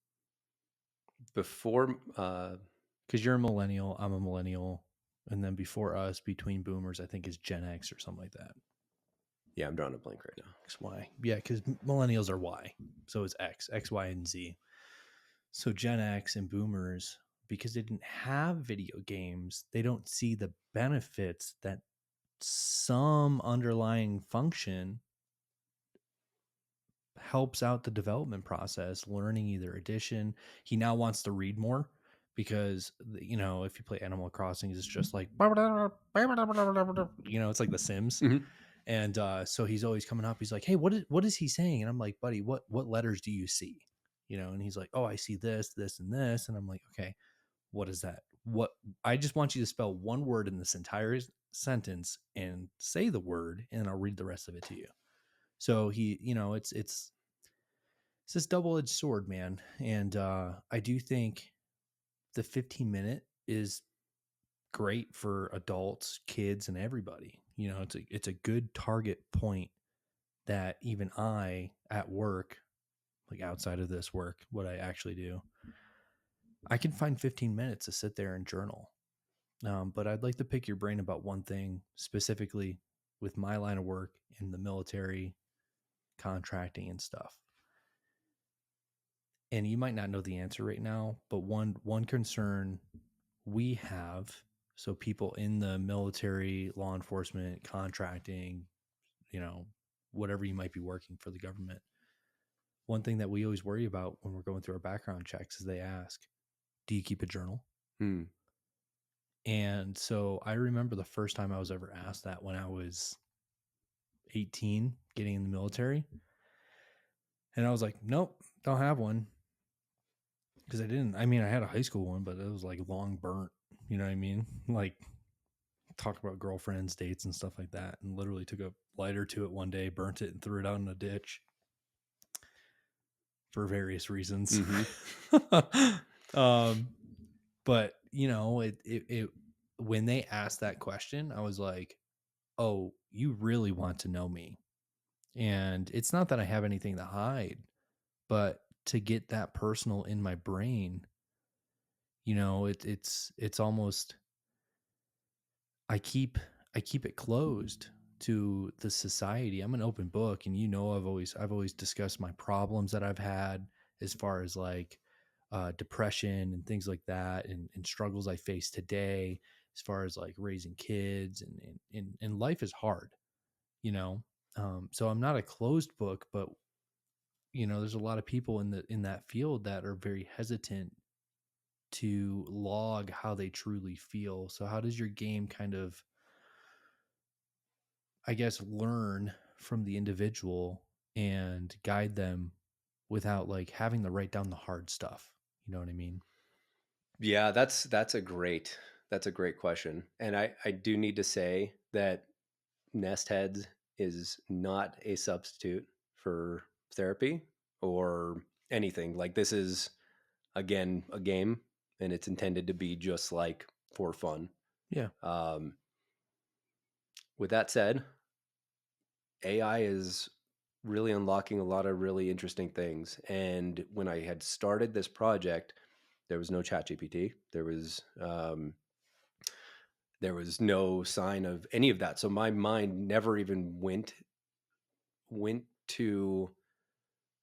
Before Because you're a millennial, I'm a millennial, and then before us, between boomers, I think is Gen X or something like that. yeah, I'm drawing a blank right now. X, Y, yeah, because millennials are Y, so it's X, Y, and Z. So Gen X and boomers, because they didn't have video games, they don't see the benefits that some underlying function helps out the development process, learning either addition. He now wants to read more because if you play Animal Crossing, it's just like it's like The Sims. Mhm. And so he's always coming up. He's like, "Hey, what is he saying?" And I'm like, "Buddy, what letters do you see?" And he's like, "Oh, I see this, this, and this." And I'm like, "Okay, what is that? What I just want you to spell one word in this entire sentence and say the word, and I'll read the rest of it to you." So he, it's this double-edged sword, man. And I do think the 15-minute is great for adults, kids, and everybody. You know, it's a good target point that even I at work, like outside of this work, what I actually do, I can find 15 minutes to sit there and journal. But I'd like to pick your brain about one thing specifically with my line of work in the military, contracting and stuff. And you might not know the answer right now, but one concern we have, so people in the military, law enforcement, contracting, you know, whatever you might be working for the government, one thing that we always worry about when we're going through our background checks is they ask, do you keep a journal? Hmm. And so I remember the first time I was ever asked that when I was 18, getting in the military. And I was like, nope, don't have one. Because I didn't, I mean, I had a high school one, but it was like long burnt. You know what I mean? Like, talk about girlfriends, dates, and stuff like that. And literally took a lighter to it one day, burnt it, and threw it out in a ditch for various reasons. Mm-hmm. um, but you know, it when they asked that question, I was like, "Oh, you really want to know me?" And it's not that I have anything to hide, but to get that personal in my brain, you know, it's almost I keep I keep it closed to the society. I'm an open book, and you know I've always discussed my problems that I've had as far as like depression and things like that, and struggles I face today as far as like raising kids, and life is hard, you know. So I'm not a closed book, but you know there's a lot of people in that field that are very hesitant to log how they truly feel. So how does your game kind of, I guess, learn from the individual and guide them without like having to write down the hard stuff? You know what I mean? Yeah, that's a great question. And I do need to say that Nestheads is not a substitute for therapy or anything. Like this is again a game and it's intended to be just like for fun. Yeah. Um, with that said, AI is really unlocking a lot of really interesting things. And when I had started this project, there was no chat GPT. There was no sign of any of that. So my mind never even went to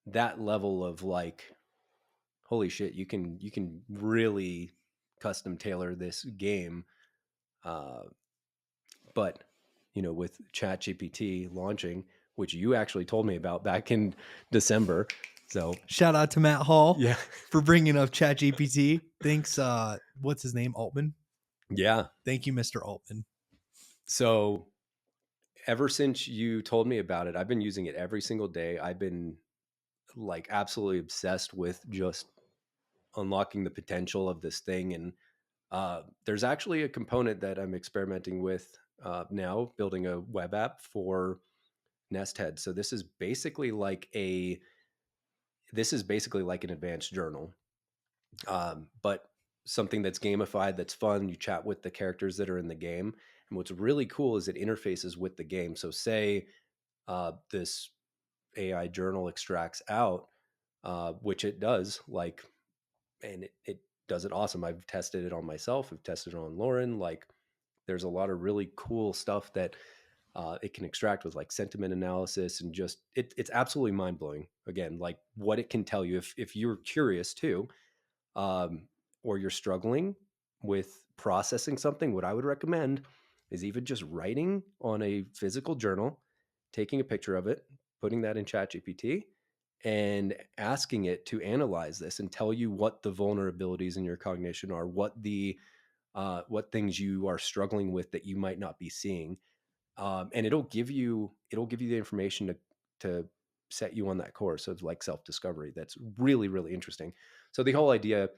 that level of like, holy shit, you can really custom tailor this game. Uh, but you know, with ChatGPT launching, which you actually told me about back in December. So Shout out to Matt Hall yeah, for bringing up ChatGPT. Thanks. What's his name? Altman. yeah. Thank you, Mr. Altman. So ever since you told me about it, I've been using it every single day. I've been like absolutely obsessed with just unlocking the potential of this thing. And there's actually a component that I'm experimenting with now, building a web app for Nesthead. So this is basically like an advanced journal, but something that's gamified, that's fun. You chat with the characters that are in the game, and what's really cool is it interfaces with the game. So say this AI journal extracts out, which it does, like, and it does it awesome. I've tested it on myself. I've tested it on Lauren. Like, there's a lot of really cool stuff that it can extract with like sentiment analysis and just it's absolutely mind blowing. Again, like what it can tell you if you're curious too, um, or you're struggling with processing something. What I would recommend is even just writing on a physical journal, taking a picture of it, putting that in ChatGPT, and asking it to analyze this and tell you what the vulnerabilities in your cognition are, what things you are struggling with that you might not be seeing, and it'll give you the information to set you on that course of like self discovery. That's really really interesting. So the whole idea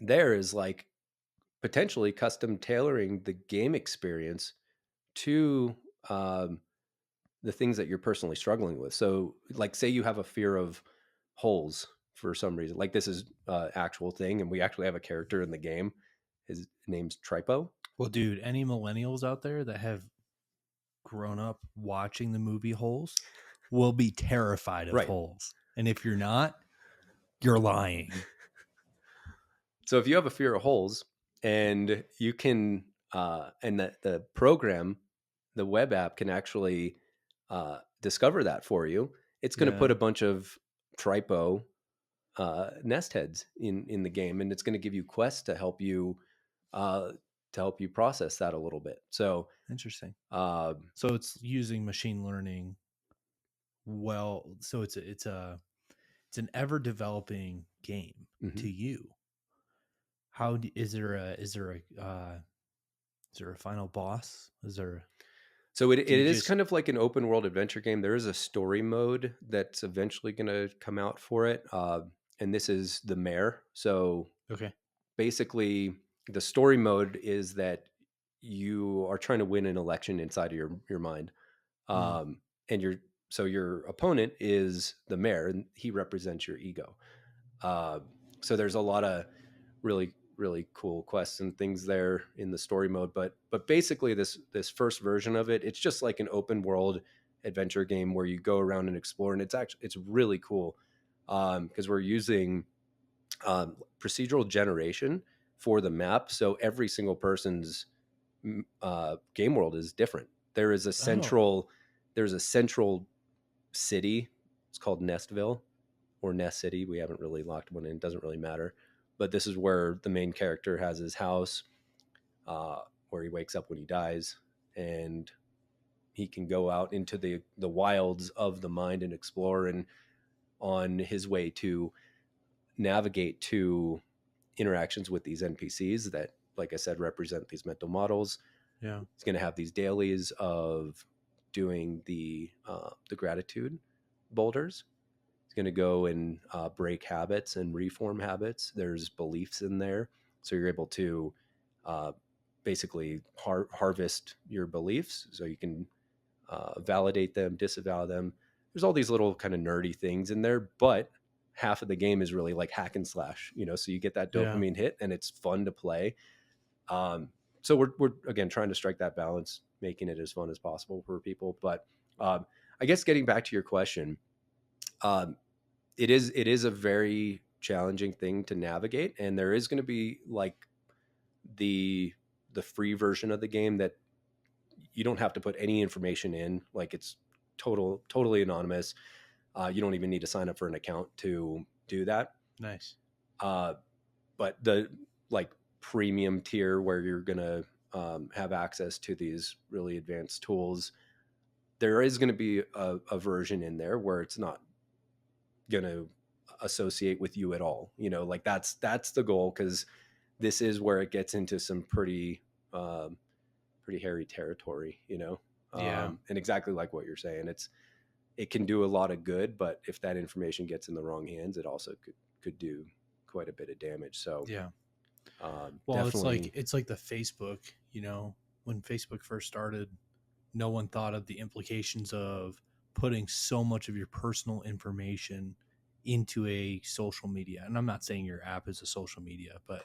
there is like potentially custom tailoring the game experience to the things that you're personally struggling with. So, like, say you have a fear of holes for some reason. Like, this is actual thing, and we actually have a character in the game. His name's Tripo. Well, dude, any millennials out there that have grown up watching the movie Holes will be terrified of Right. holes. And if you're not, you're lying. So if you have a fear of holes, and you can, and the program, the web app can actually discover that for you. It's going to put Yeah, a bunch of tripo nest heads in the game, and it's going to give you quests uh, to help you process that a little bit. So interesting. uh, So it's using machine learning. Well, so it's an ever developing game mhm. to you. How do, is there a final boss? Is there So it do you is just kind of like an open world adventure game. There is a story mode that's eventually going to come out for it, and this is the mayor. So okay? basically, the story mode is that you are trying to win an election inside of your mind, Mm, and your opponent is the mayor, and he represents your ego. Uh, so there's a lot of really cool quests and things there in the story mode. But basically, this first version of it, it's just like an open world adventure game where you go around and explore, and it's really cool because we're using procedural generation for the map, so every single person's game world is different. oh, There's a central city. It's called Nestville or Nest City. We haven't really locked one in. It doesn't really matter. But this is where the main character has his house, uh, where he wakes up when he dies, and he can go out into the wilds of the mind and explore. And on his way to navigate to interactions with these NPCs that, like I said, represent these mental models, yeah, he's going to have these dailies of doing the gratitude boulders. It's going to go and break habits and reform habits. There's beliefs in there. So you're able to uh, basically harvest your beliefs so you can validate them, disavow them. There's all these little kind of nerdy things in there, but half of the game is really like hack and slash, so you get that yeah, dopamine hit and it's fun to play. Um, so we're again trying to strike that balance, making it as fun as possible for people. But I guess getting back to your question, um, it is a very challenging thing to navigate, and there is going to be like the the free version of the game that you don't have to put any information in, like it's totally anonymous. You don't even need to sign up for an account to do that. nice. uh, but the like premium tier where you're gonna have access to these really advanced tools, there is going to be a version in there where it's not going to associate with you at all. Like that's the goal, because this is where it gets into some um, pretty hairy territory. Yeah, And exactly like what you're saying, it can do a lot of good, but if that information gets in the wrong hands, it also could do quite a bit of damage. So yeah. Well, definitely it's like the Facebook, when Facebook first started, no one thought of the implications of putting so much of your personal information into a social media. And I'm not saying your app is a social media, but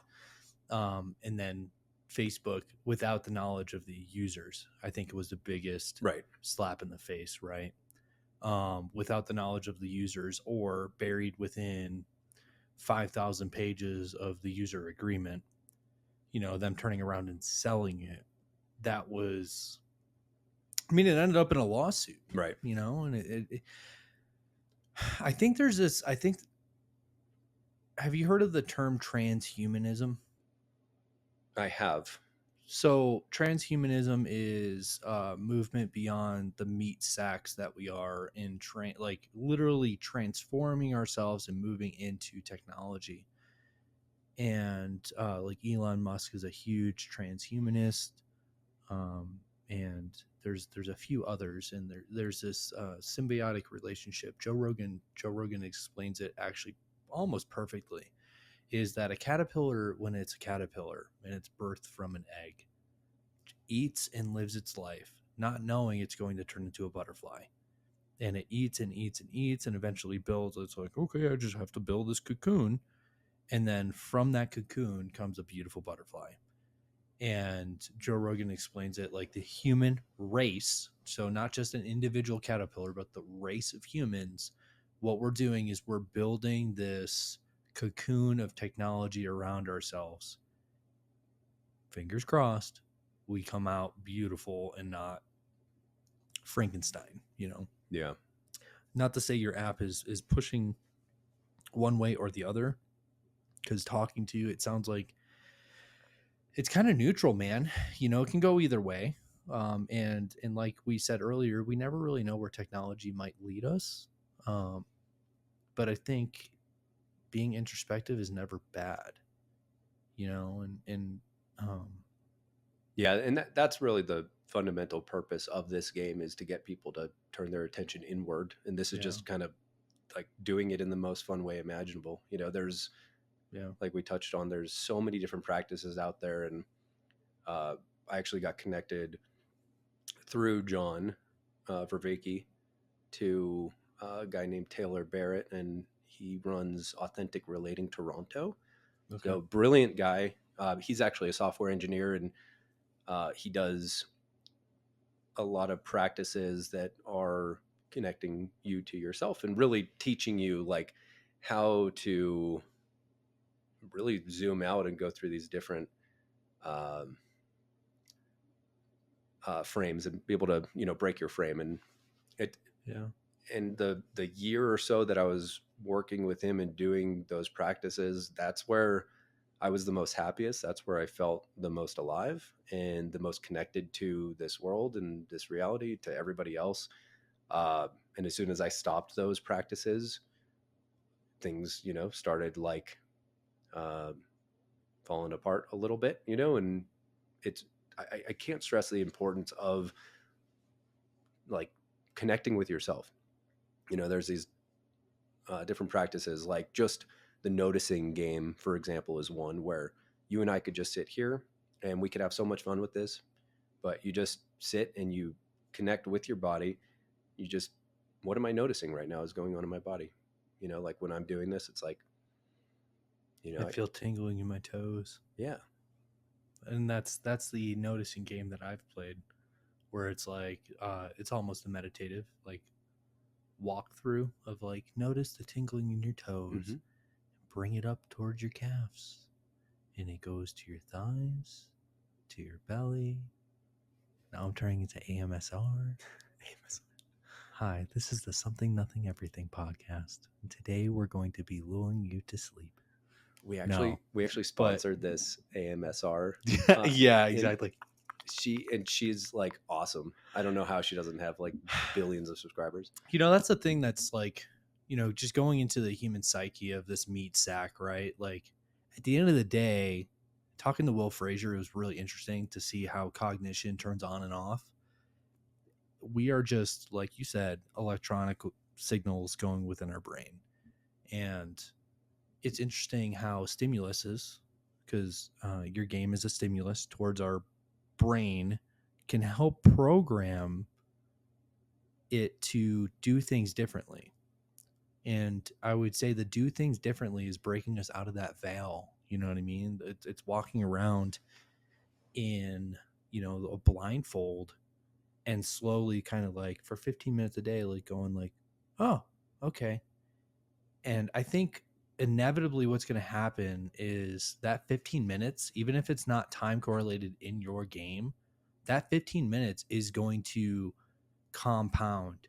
and then Facebook without the knowledge of the users, I think it was the biggest right. slap in the face, right? Without the knowledge of the users or buried within 5,000 pages of the user agreement, them turning around and selling it. That was, I mean, it ended up in a lawsuit, Right. and I think there's this, have you heard of the term transhumanism? I have. So transhumanism is movement beyond the meat sacks that we are in, like literally transforming ourselves and moving into technology. And like Elon Musk is a huge transhumanist, and there's a few others, and there's this symbiotic relationship. Joe Rogan explains it actually almost perfectly. Is that a caterpillar, when it's a caterpillar and it's birthed from an egg, eats and lives its life, not knowing it's going to turn into a butterfly. And it eats and eats and eats and eventually builds. It's like, okay, I just have to build this cocoon. And then from that cocoon comes a beautiful butterfly. And Joe Rogan explains it like the human race, so not just an individual caterpillar, but the race of humans. What we're doing is we're building this cocoon of technology around ourselves. Fingers crossed, we come out beautiful and not Frankenstein, Yeah. Not to say your app is pushing one way or the other, because talking to you, it sounds like it's kind of neutral, man. It can go either way. And like we said earlier, we never really know where technology might lead us. Um, but I think being introspective is never bad, and Yeah, and that's really the fundamental purpose of this game, is to get people to turn their attention inward. And this is yeah, just kind of like doing it in the most fun way imaginable. There's, yeah, like we touched on, there's so many different practices out there. And I actually got connected through John Vervaeke to a guy named Taylor Barrett, and he runs Authentic Relating Toronto. okay, So brilliant guy. He's actually a software engineer, and he does a lot of practices that are connecting you to yourself and really teaching you like how to really zoom out and go through these different um, frames and be able to break your frame. And it yeah. and the year or so that I was working with him and doing those practices, that's where I was the most happiest. That's where I felt the most alive and the most connected to this world and this reality, to everybody else. And as soon as I stopped those practices, things, started like uh, falling apart a little bit, and it's, I can't stress the importance of like connecting with yourself. There's these different practices, like just the noticing game, for example, is one where you and I could just sit here and we could have so much fun with this, but you just sit and you connect with your body. You just, what am I noticing right now is going on in my body? Like when I'm doing this, it's like, I feel tingling in my toes, yeah. and that's the noticing game that I've played, where it's like it's almost a meditative like walkthrough of like notice the tingling in your toes, Hmm. bring it up towards your calves, and it goes to your thighs, to your belly. Now I'm turning into AMSR. Hi, this is the Something Nothing Everything podcast. And today we're going to be lulling you to sleep. We No, actually but sponsored this AMSR. yeah, And exactly. she's like awesome. I don't know how she doesn't have like billions of subscribers. That's the thing that's like, just going into the human psyche of this meat sack, right? Like at the end of the day, talking to Will Frazier, it was really interesting to see how cognition turns on and off. We are just, like you said, electronic signals going within our brain. And it's interesting how stimulus is, because your game is a stimulus towards our brain, can help program it to do things differently. And I would say the do things differently is breaking us out of that veil. You know what I mean? It's walking around in, a blindfold and slowly kind of like for 15 minutes a day, like going like, oh, okay. And I think inevitably what's going to happen is that 15 minutes, even if it's not time correlated in your game, that 15 minutes is going to compound,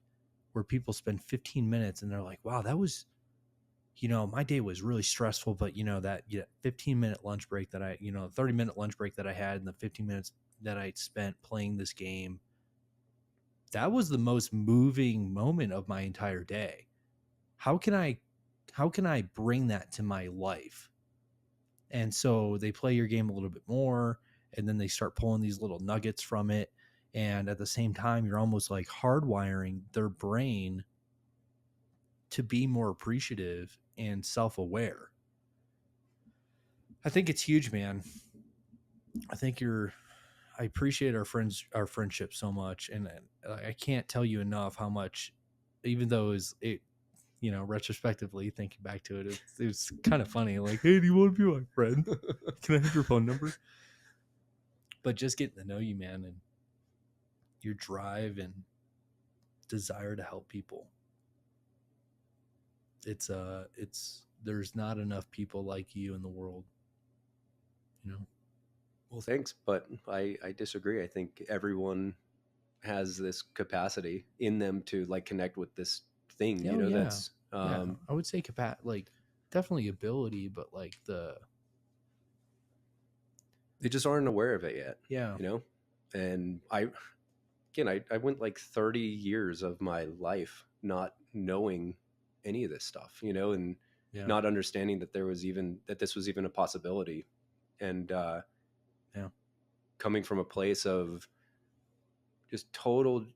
where people spend 15 minutes and they're like, wow, that was, my day was really stressful, but that 15-minute lunch break that 30-minute lunch break that I had, and the 15 minutes that I spent playing this game, that was the most moving moment of my entire day. How can I bring that to my life? And so they play your game a little bit more, and then they start pulling these little nuggets from it. And at the same time, you're almost like hardwiring their brain to be more appreciative and self-aware. I think it's huge, man. I think I appreciate our friendship so much, and I can't tell you enough how much, even though it retrospectively thinking back to it, it's kind of funny. Like, hey, do you want to be my friend? Can I have your phone number? But just getting to know you, man, and your drive and desire to help people. It's there's not enough people like you in the world, you know. Well, thanks, but I disagree. I think everyone has this capacity in them to like connect with this thing, Oh yeah. that's Yeah. I would say like definitely ability, but like they just aren't aware of it yet, yeah. And I went like 30 years of my life not knowing any of this stuff, and Yeah. not understanding that this was even a possibility. And Yeah. coming from a place of just total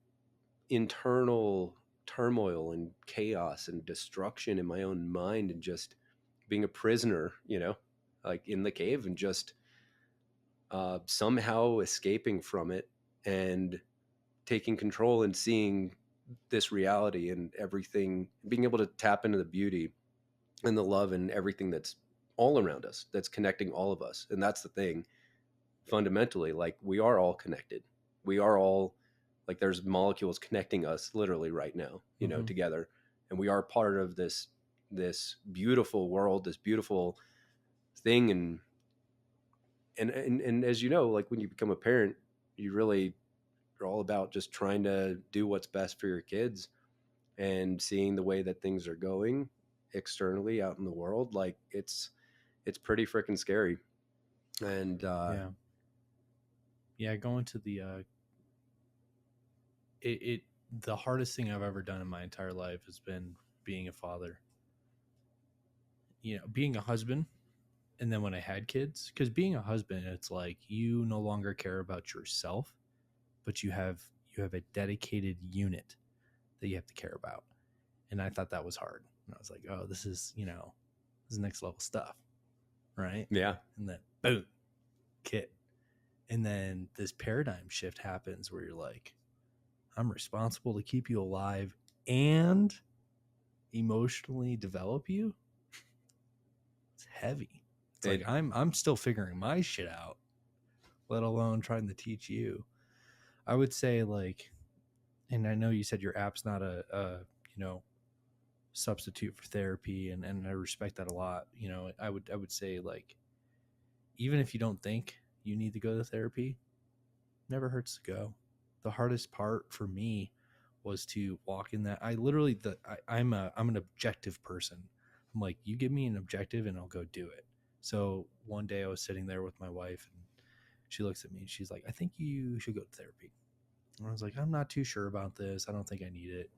internal turmoil and chaos and destruction in my own mind, and just being a prisoner, like in the cave, and just somehow escaping from it and taking control and seeing this reality and everything, being able to tap into the beauty and the love and everything that's all around us, that's connecting all of us. And that's the thing, fundamentally, like we are all connected. We are all, like, there's molecules connecting us literally right now, Mm-hmm. together. And we are part of this beautiful world, this beautiful thing. And as you know, like when you become a parent, you really are all about just trying to do what's best for your kids, and seeing the way that things are going externally out in the world. Like it's pretty freaking scary. And Yeah. Yeah. Going to it the hardest thing I've ever done in my entire life has been being a father. You know, being a husband, and then when I had kids, because being a husband, it's like you no longer care about yourself, but you have a dedicated unit that you have to care about. And I thought that was hard. And I was like, oh, this is next level stuff, right? yeah, And then boom, kid. And then this paradigm shift happens where you're like, I'm responsible to keep you alive and emotionally develop you. It's heavy. It's like it I'm still figuring my shit out, let alone trying to teach you. I would say like, and I know you said your app's not a you know substitute for therapy, and I respect that a lot. I would say like, even if you don't think you need to go to therapy, never hurts to go. The hardest part for me was to walk in that. I literally I'm an objective person. I'm like, you give me an objective and I'll go do it. So one day I was sitting there with my wife and she looks at me and she's like, I think you should go to therapy. And I was like, I'm not too sure about this. I don't think I need it.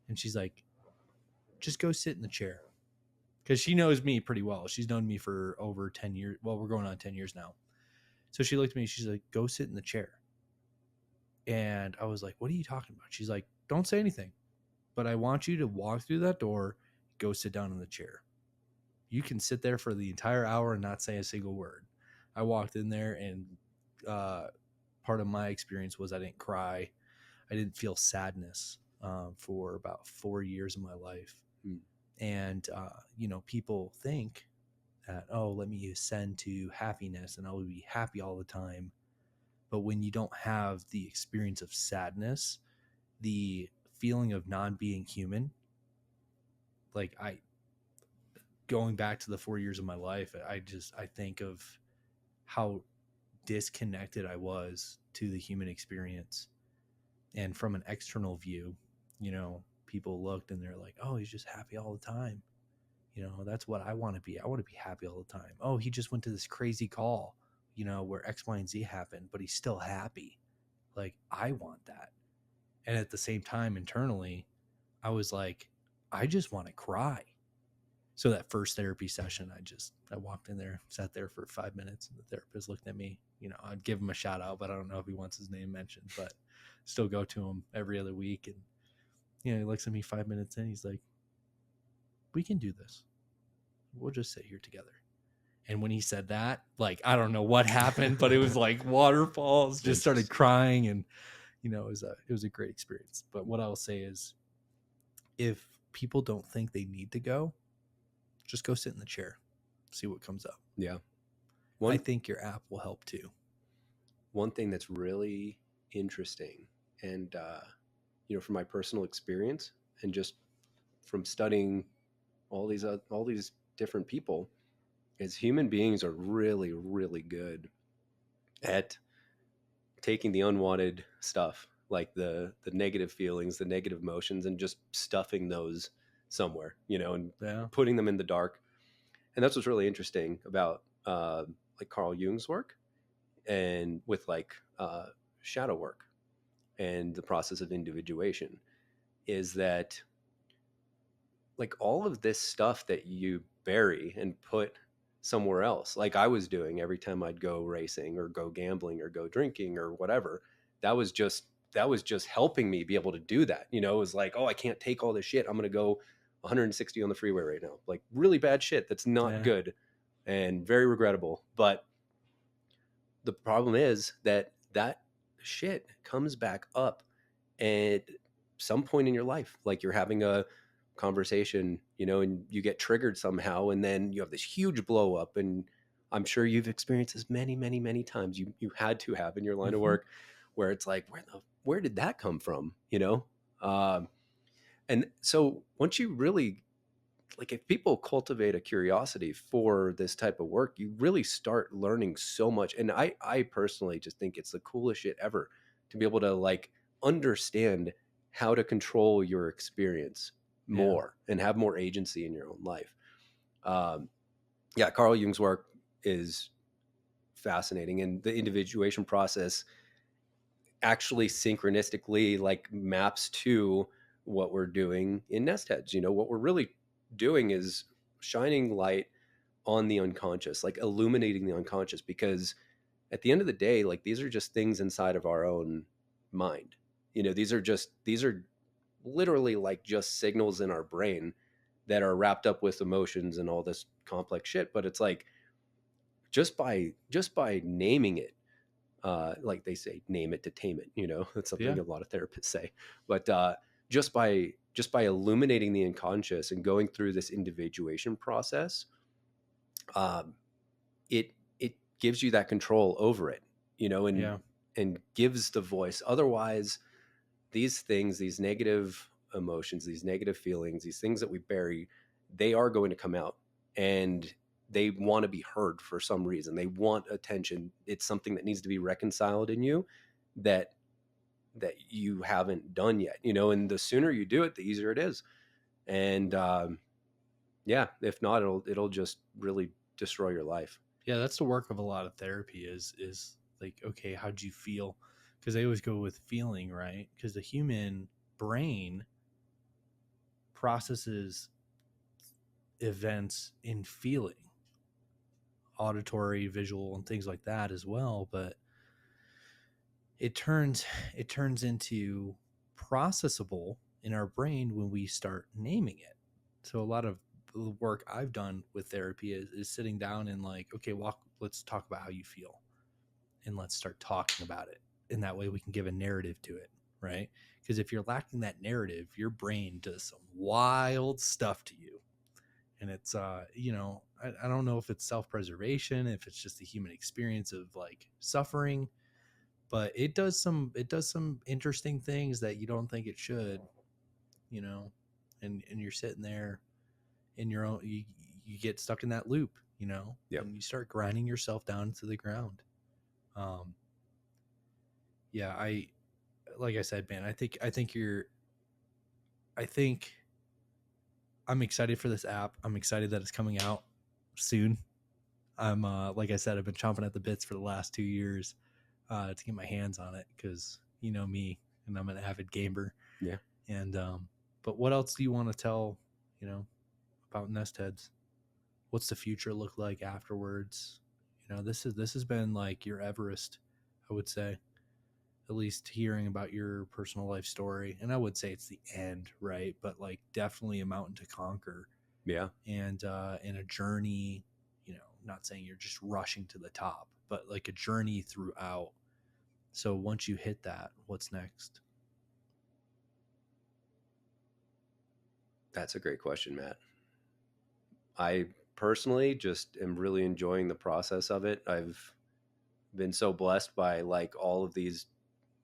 And she's like, just go sit in the chair. Because she knows me pretty well. She's known me for over 10 years. Well, we're going on 10 years now. So she looked at me. She's like, go sit in the chair. And I was like, what are you talking about? She's like, don't say anything, but I want you to walk through that door, go sit down in the chair. You can sit there for the entire hour and not say a single word. I walked in there, and uh, part of my experience was I didn't cry. I didn't feel sadness for about 4 years of my life. mm, And, people think that, oh, let me ascend to happiness and I will be happy all the time. But when you don't have the experience of sadness, the feeling of non being human, like going back to the 4 years of my life, I think of how disconnected I was to the human experience. And from an external view, people looked and they're like, oh, he's just happy all the time. That's what I want to be. I want to be happy all the time. Oh, he just went to this crazy call, where X, Y, and Z happened, but he's still happy. Like, I want that. And at the same time, internally, I was like, I just want to cry. So that first therapy session, I walked in there, sat there for 5 minutes, and the therapist looked at me. I'd give him a shout out, but I don't know if he wants his name mentioned, but still go to him every other week. And, he looks at me 5 minutes in, he's like, we can do this. We'll just sit here together. And when he said that, like, I don't know what happened, but it was like waterfalls, just started crying. And, it was a great experience. But what I'll say is, if people don't think they need to go, just go sit in the chair, see what comes up. yeah. I think your app will help too. one thing that's really interesting, and from my personal experience and just from studying all these different people, is human beings are really, really good at taking the unwanted stuff, like the negative feelings, the negative emotions, and just stuffing those somewhere, and Yeah. putting them in the dark. And that's what's really interesting about like Carl Jung's work, and with like shadow work and the process of individuation, is that like all of this stuff that you bury and put somewhere else, like I was doing every time I'd go racing or go gambling or go drinking or whatever, that was just helping me be able to do that. It was like, oh, I can't take all this shit, I'm going to go 160 on the freeway right now, like really bad shit that's not Yeah. good and very regrettable. But the problem is that that shit comes back up at some point in your life. Like you're having a conversation, and you get triggered somehow, and then you have this huge blow up. And I'm sure you've experienced this many, many, many times. You had to have in your line of Hmm. work, where it's like, where did that come from? Um, and so once you really, like, if people cultivate a curiosity for this type of work, you really start learning so much. And I personally just think it's the coolest shit ever to be able to like understand how to control your experience Yeah. more and have more agency in your own life. um, yeah, Carl Jung's work is fascinating, and the individuation process actually synchronistically like maps to what we're doing in Nestheads. What we're really doing is shining light on the unconscious, like illuminating the unconscious, because at the end of the day, like these are just things inside of our own mind. These are literally like just signals in our brain that are wrapped up with emotions and all this complex shit. But it's like just by naming it, like they say, name it to tame it. That's something Yeah. a lot of therapists say. But just by illuminating the unconscious and going through this individuation process, um, it gives you that control over it, and Yeah. gives the voice. Otherwise, these things, these negative emotions, these negative feelings, these things that we bury, they are going to come out, and they want to be heard for some reason. They want attention. It's something that needs to be reconciled in you, that you haven't done yet, and the sooner you do it, the easier it is. And yeah, if not, it'll just really destroy your life. Yeah, that's the work of a lot of therapy is like, okay, how'd you feel? Because they always go with feeling, right? Because the human brain processes events in feeling, auditory, visual, and things like that as well. But it turns it turns into processable in our brain when we start naming it. So a lot of the work I've done with therapy is sitting down and like, okay, let's talk about how you feel, and let's start talking about it. And that way we can give a narrative to it, right? Because if you're lacking that narrative, your brain does some wild stuff to you. And it's I don't know if it's self-preservation, if it's just the human experience of like suffering, but it does some interesting things that you don't think it should, you know. And you're sitting there in your own, you get stuck in that loop, Yep. and you start grinding yourself down to the ground. um yeah, I like I said, man, I think I'm excited for this app. I'm excited that it's coming out soon. I'm like I said, I've been chomping at the bits for the last 2 years to get my hands on it, because you know me, and I'm an avid gamer. Yeah. And but what else do you want to tell, you know, about Nestheads? What's the future look like afterwards? This has been like your Everest, I would say. At least hearing about your personal life story, and I would say it's the end, right? But like definitely a mountain to conquer, Yeah. and a journey. Not saying you're just rushing to the top, but like a journey throughout. So once you hit that, what's next? That's a great question, Matt. I personally just am really enjoying the process of it. been so blessed by like all of these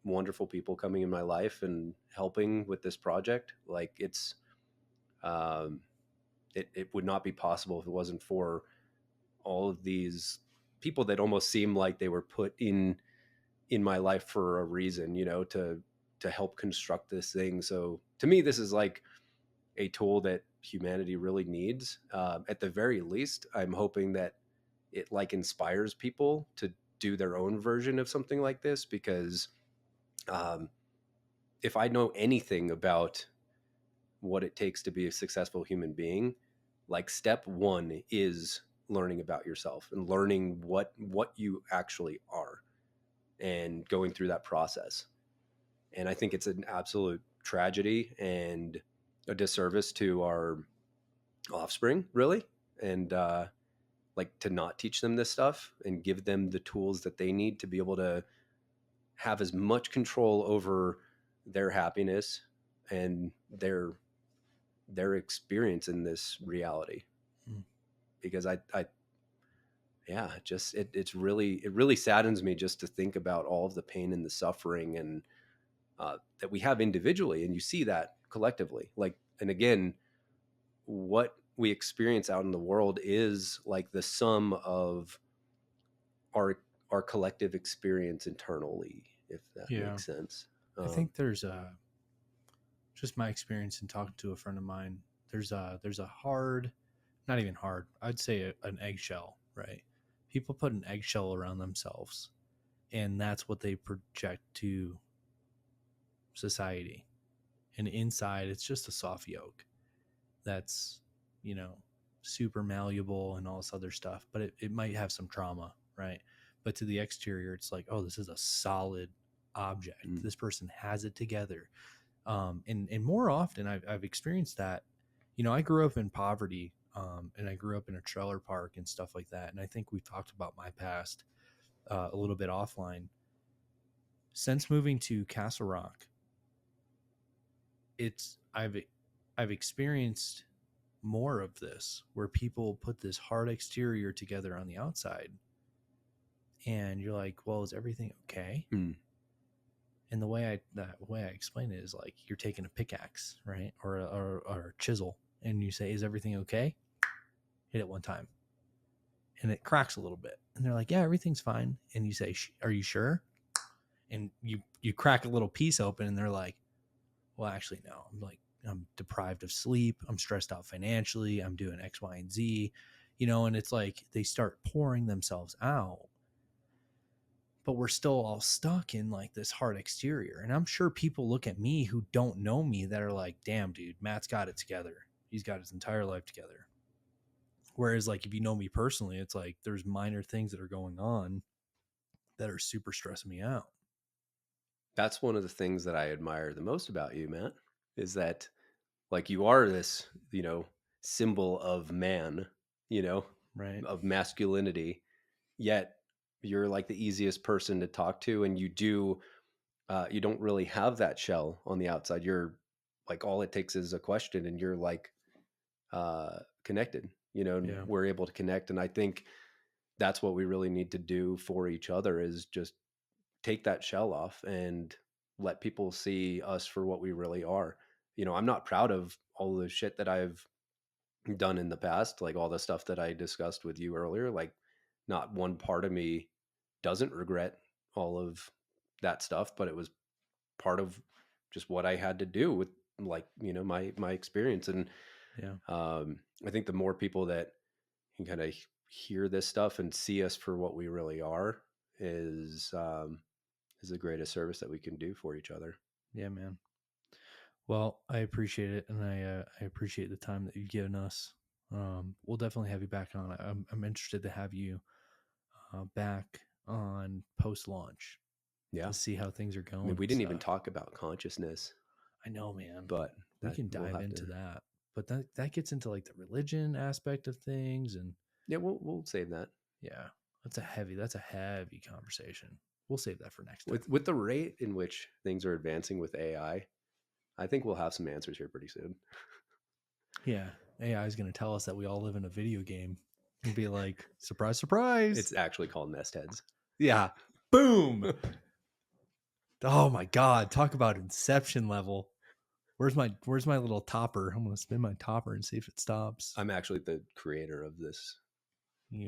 wonderful people coming in my life and helping with this project. Like um, it would not be possible if it wasn't for all of these people that almost seem like they were put in my life for a reason, you know, to help construct this thing. So to me, this is like a tool that humanity really needs. At the very least, I'm hoping that it like inspires people to do their own version of something like this, because um, if I know anything about what it takes to be a successful human being, like step one is learning about yourself and learning what you actually are and going through that process. And I think it's an absolute tragedy and a disservice to our offspring, really. And like to not teach them this stuff and give them the tools that they need to be able to have as much control over their happiness and their experience in this reality. Mm. Because I yeah, just it really saddens me just to think about all of the pain and the suffering and that we have individually, and you see that collectively. Like, and again, what we experience out in the world is like the sum of our our collective experience internally, if that Yeah. makes sense. I think there's just my experience in talking to a friend of mine. There's a hard, not even hard, I'd say an eggshell, right? People put an eggshell around themselves, and that's what they project to society. And inside, it's just a soft yolk that's, you know, super malleable and all this other stuff, but it might have some trauma, right? But to the exterior, it's like, oh, this is a solid object. Mm. This person has it together. And more often, I've experienced that. You know, I grew up in poverty, and I grew up in a trailer park and stuff like that. And I think we've talked about my past a little bit offline. Since moving to Castle Rock, it's I've experienced more of this where people put this hard exterior together on the outside, and you're like, well, is everything okay? Mm. And the way I explain it is like you're taking a pickaxe, right, or a chisel, and you say, is everything okay? Hit it one time, and it cracks a little bit, and they're like, yeah, everything's fine. And you say, are you sure? And you crack a little piece open, and they're like, well, actually, no. I'm like, I'm deprived of sleep. I'm stressed out financially. I'm doing X, Y, and Z, you know, and it's like they start pouring themselves out, but we're still all stuck in like this hard exterior. And I'm sure people look at me who don't know me that are like, damn, dude, Matt's got it together. He's got his entire life together. Whereas, like, if you know me personally, it's like there's minor things that are going on that are super stressing me out. That's one of the things that I admire the most about you, Matt, is that like you are this, you know, symbol of man, you know, Right. of masculinity, yet you're like the easiest person to talk to, and you don't really have that shell on the outside. You're like, all it takes is a question and you're like connected, you know, and Yeah. we're able to connect. And I think that's what we really need to do for each other, is just take that shell off and let people see us for what we really are. You know, I'm not proud of all the shit that I've done in the past, like all the stuff that I discussed with you earlier. Like, not one part of me doesn't regret all of that stuff, but it was part of just what I had to do with, like, you know, my experience. And Yeah. I think the more people that can kind of hear this stuff and see us for what we really are is the greatest service that we can do for each other. Yeah, man. Well, I appreciate it, and I appreciate the time that you've given us. We'll definitely have you back on. I'm interested to have you back on post launch Yeah. to see how things are I mean, going we and didn't even stuff. talk about consciousness, I know, man. but We that can we'll dive have to. into that, but that gets into like the religion aspect of things, and Yeah, we'll save that. yeah, that's a heavy conversation. We'll save that for next time. With the rate in which things are advancing with I think we'll have some answers here pretty soon. Yeah, AI is going to tell us that we all live in a video game and be like, surprise, surprise. It's actually called Nestheads. Yeah. Boom. Oh my God. Talk about Inception level. Where's my little topper? I'm gonna spin my topper and see if it stops. I'm actually the creator of this.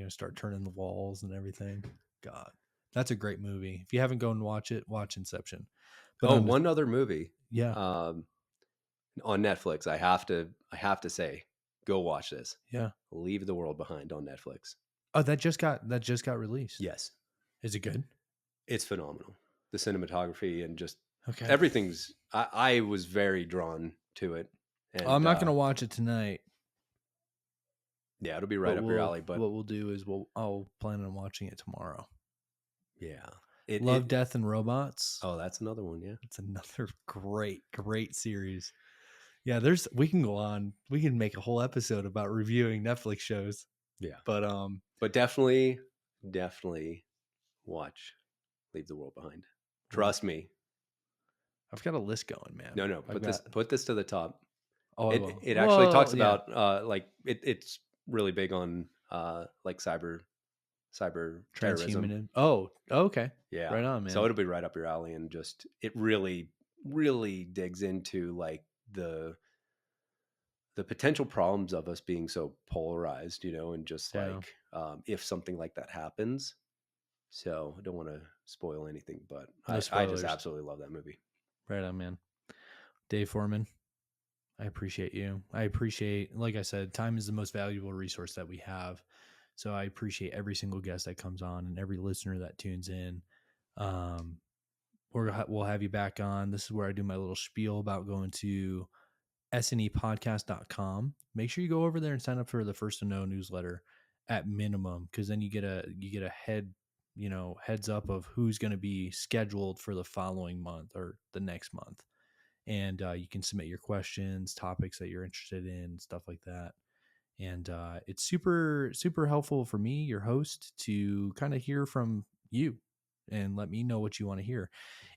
Start turning the walls and everything. God, that's a great movie. If you haven't gone and watch it, watch Inception. But Oh, one other movie yeah, um, on Netflix. I have to say, go watch this. yeah. Leave the World Behind on Netflix. Oh, that just got released. Yes, Is it good? it's phenomenal. The cinematography and just Okay. everything's. I was very drawn to it, I'm and not gonna watch it tonight. yeah, it'll be right But up your alley. But what we'll do is I'll plan on watching it tomorrow. yeah, it. Love, Death, and Robots. Oh, that's another one. Yeah, It's another great series. Yeah, we can go on. We can make a whole episode about reviewing Netflix shows. yeah. But Definitely watch Leave the World Behind. Trust me. I've got a list going, man. No. Put this to the top. Oh, I It will. it actually talks Yeah. about like it's really big on like cyber terrorism. Transhumanism. Oh, okay. Yeah. Right on, So man. it'll be right up your alley, and just it really digs into like the potential problems of us being so polarized, and just Yeah. like if something like that happens. So I don't want to spoil anything, but No I just spoilers. absolutely love that movie. Right on, man. Dave Forman, I appreciate you. I appreciate, like I said, time is the most valuable resource that we have. So I appreciate every single guest that comes on and every listener that tunes in. Um, we'll have you back on. This is where I do my little spiel about going to snepodcast.com. Make sure you go over there and sign up for the First to Know newsletter at minimum, because then you get a heads up of who's going to be scheduled for the following month or the next month. And you can submit your questions, topics that you're interested in, stuff like that. And it's super, super helpful for me, your host, to kind of hear from you and let me know what you want to hear.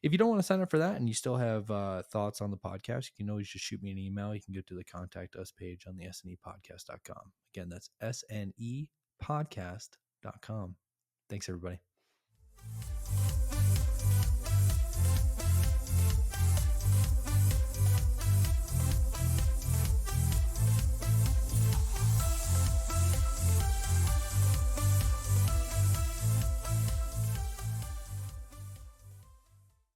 If you don't want to sign up for that and you still have thoughts on the podcast, you can always just shoot me an email. You can go to the contact us page on the snepodcast.com. Again, that's snepodcast.com. Thanks, everybody.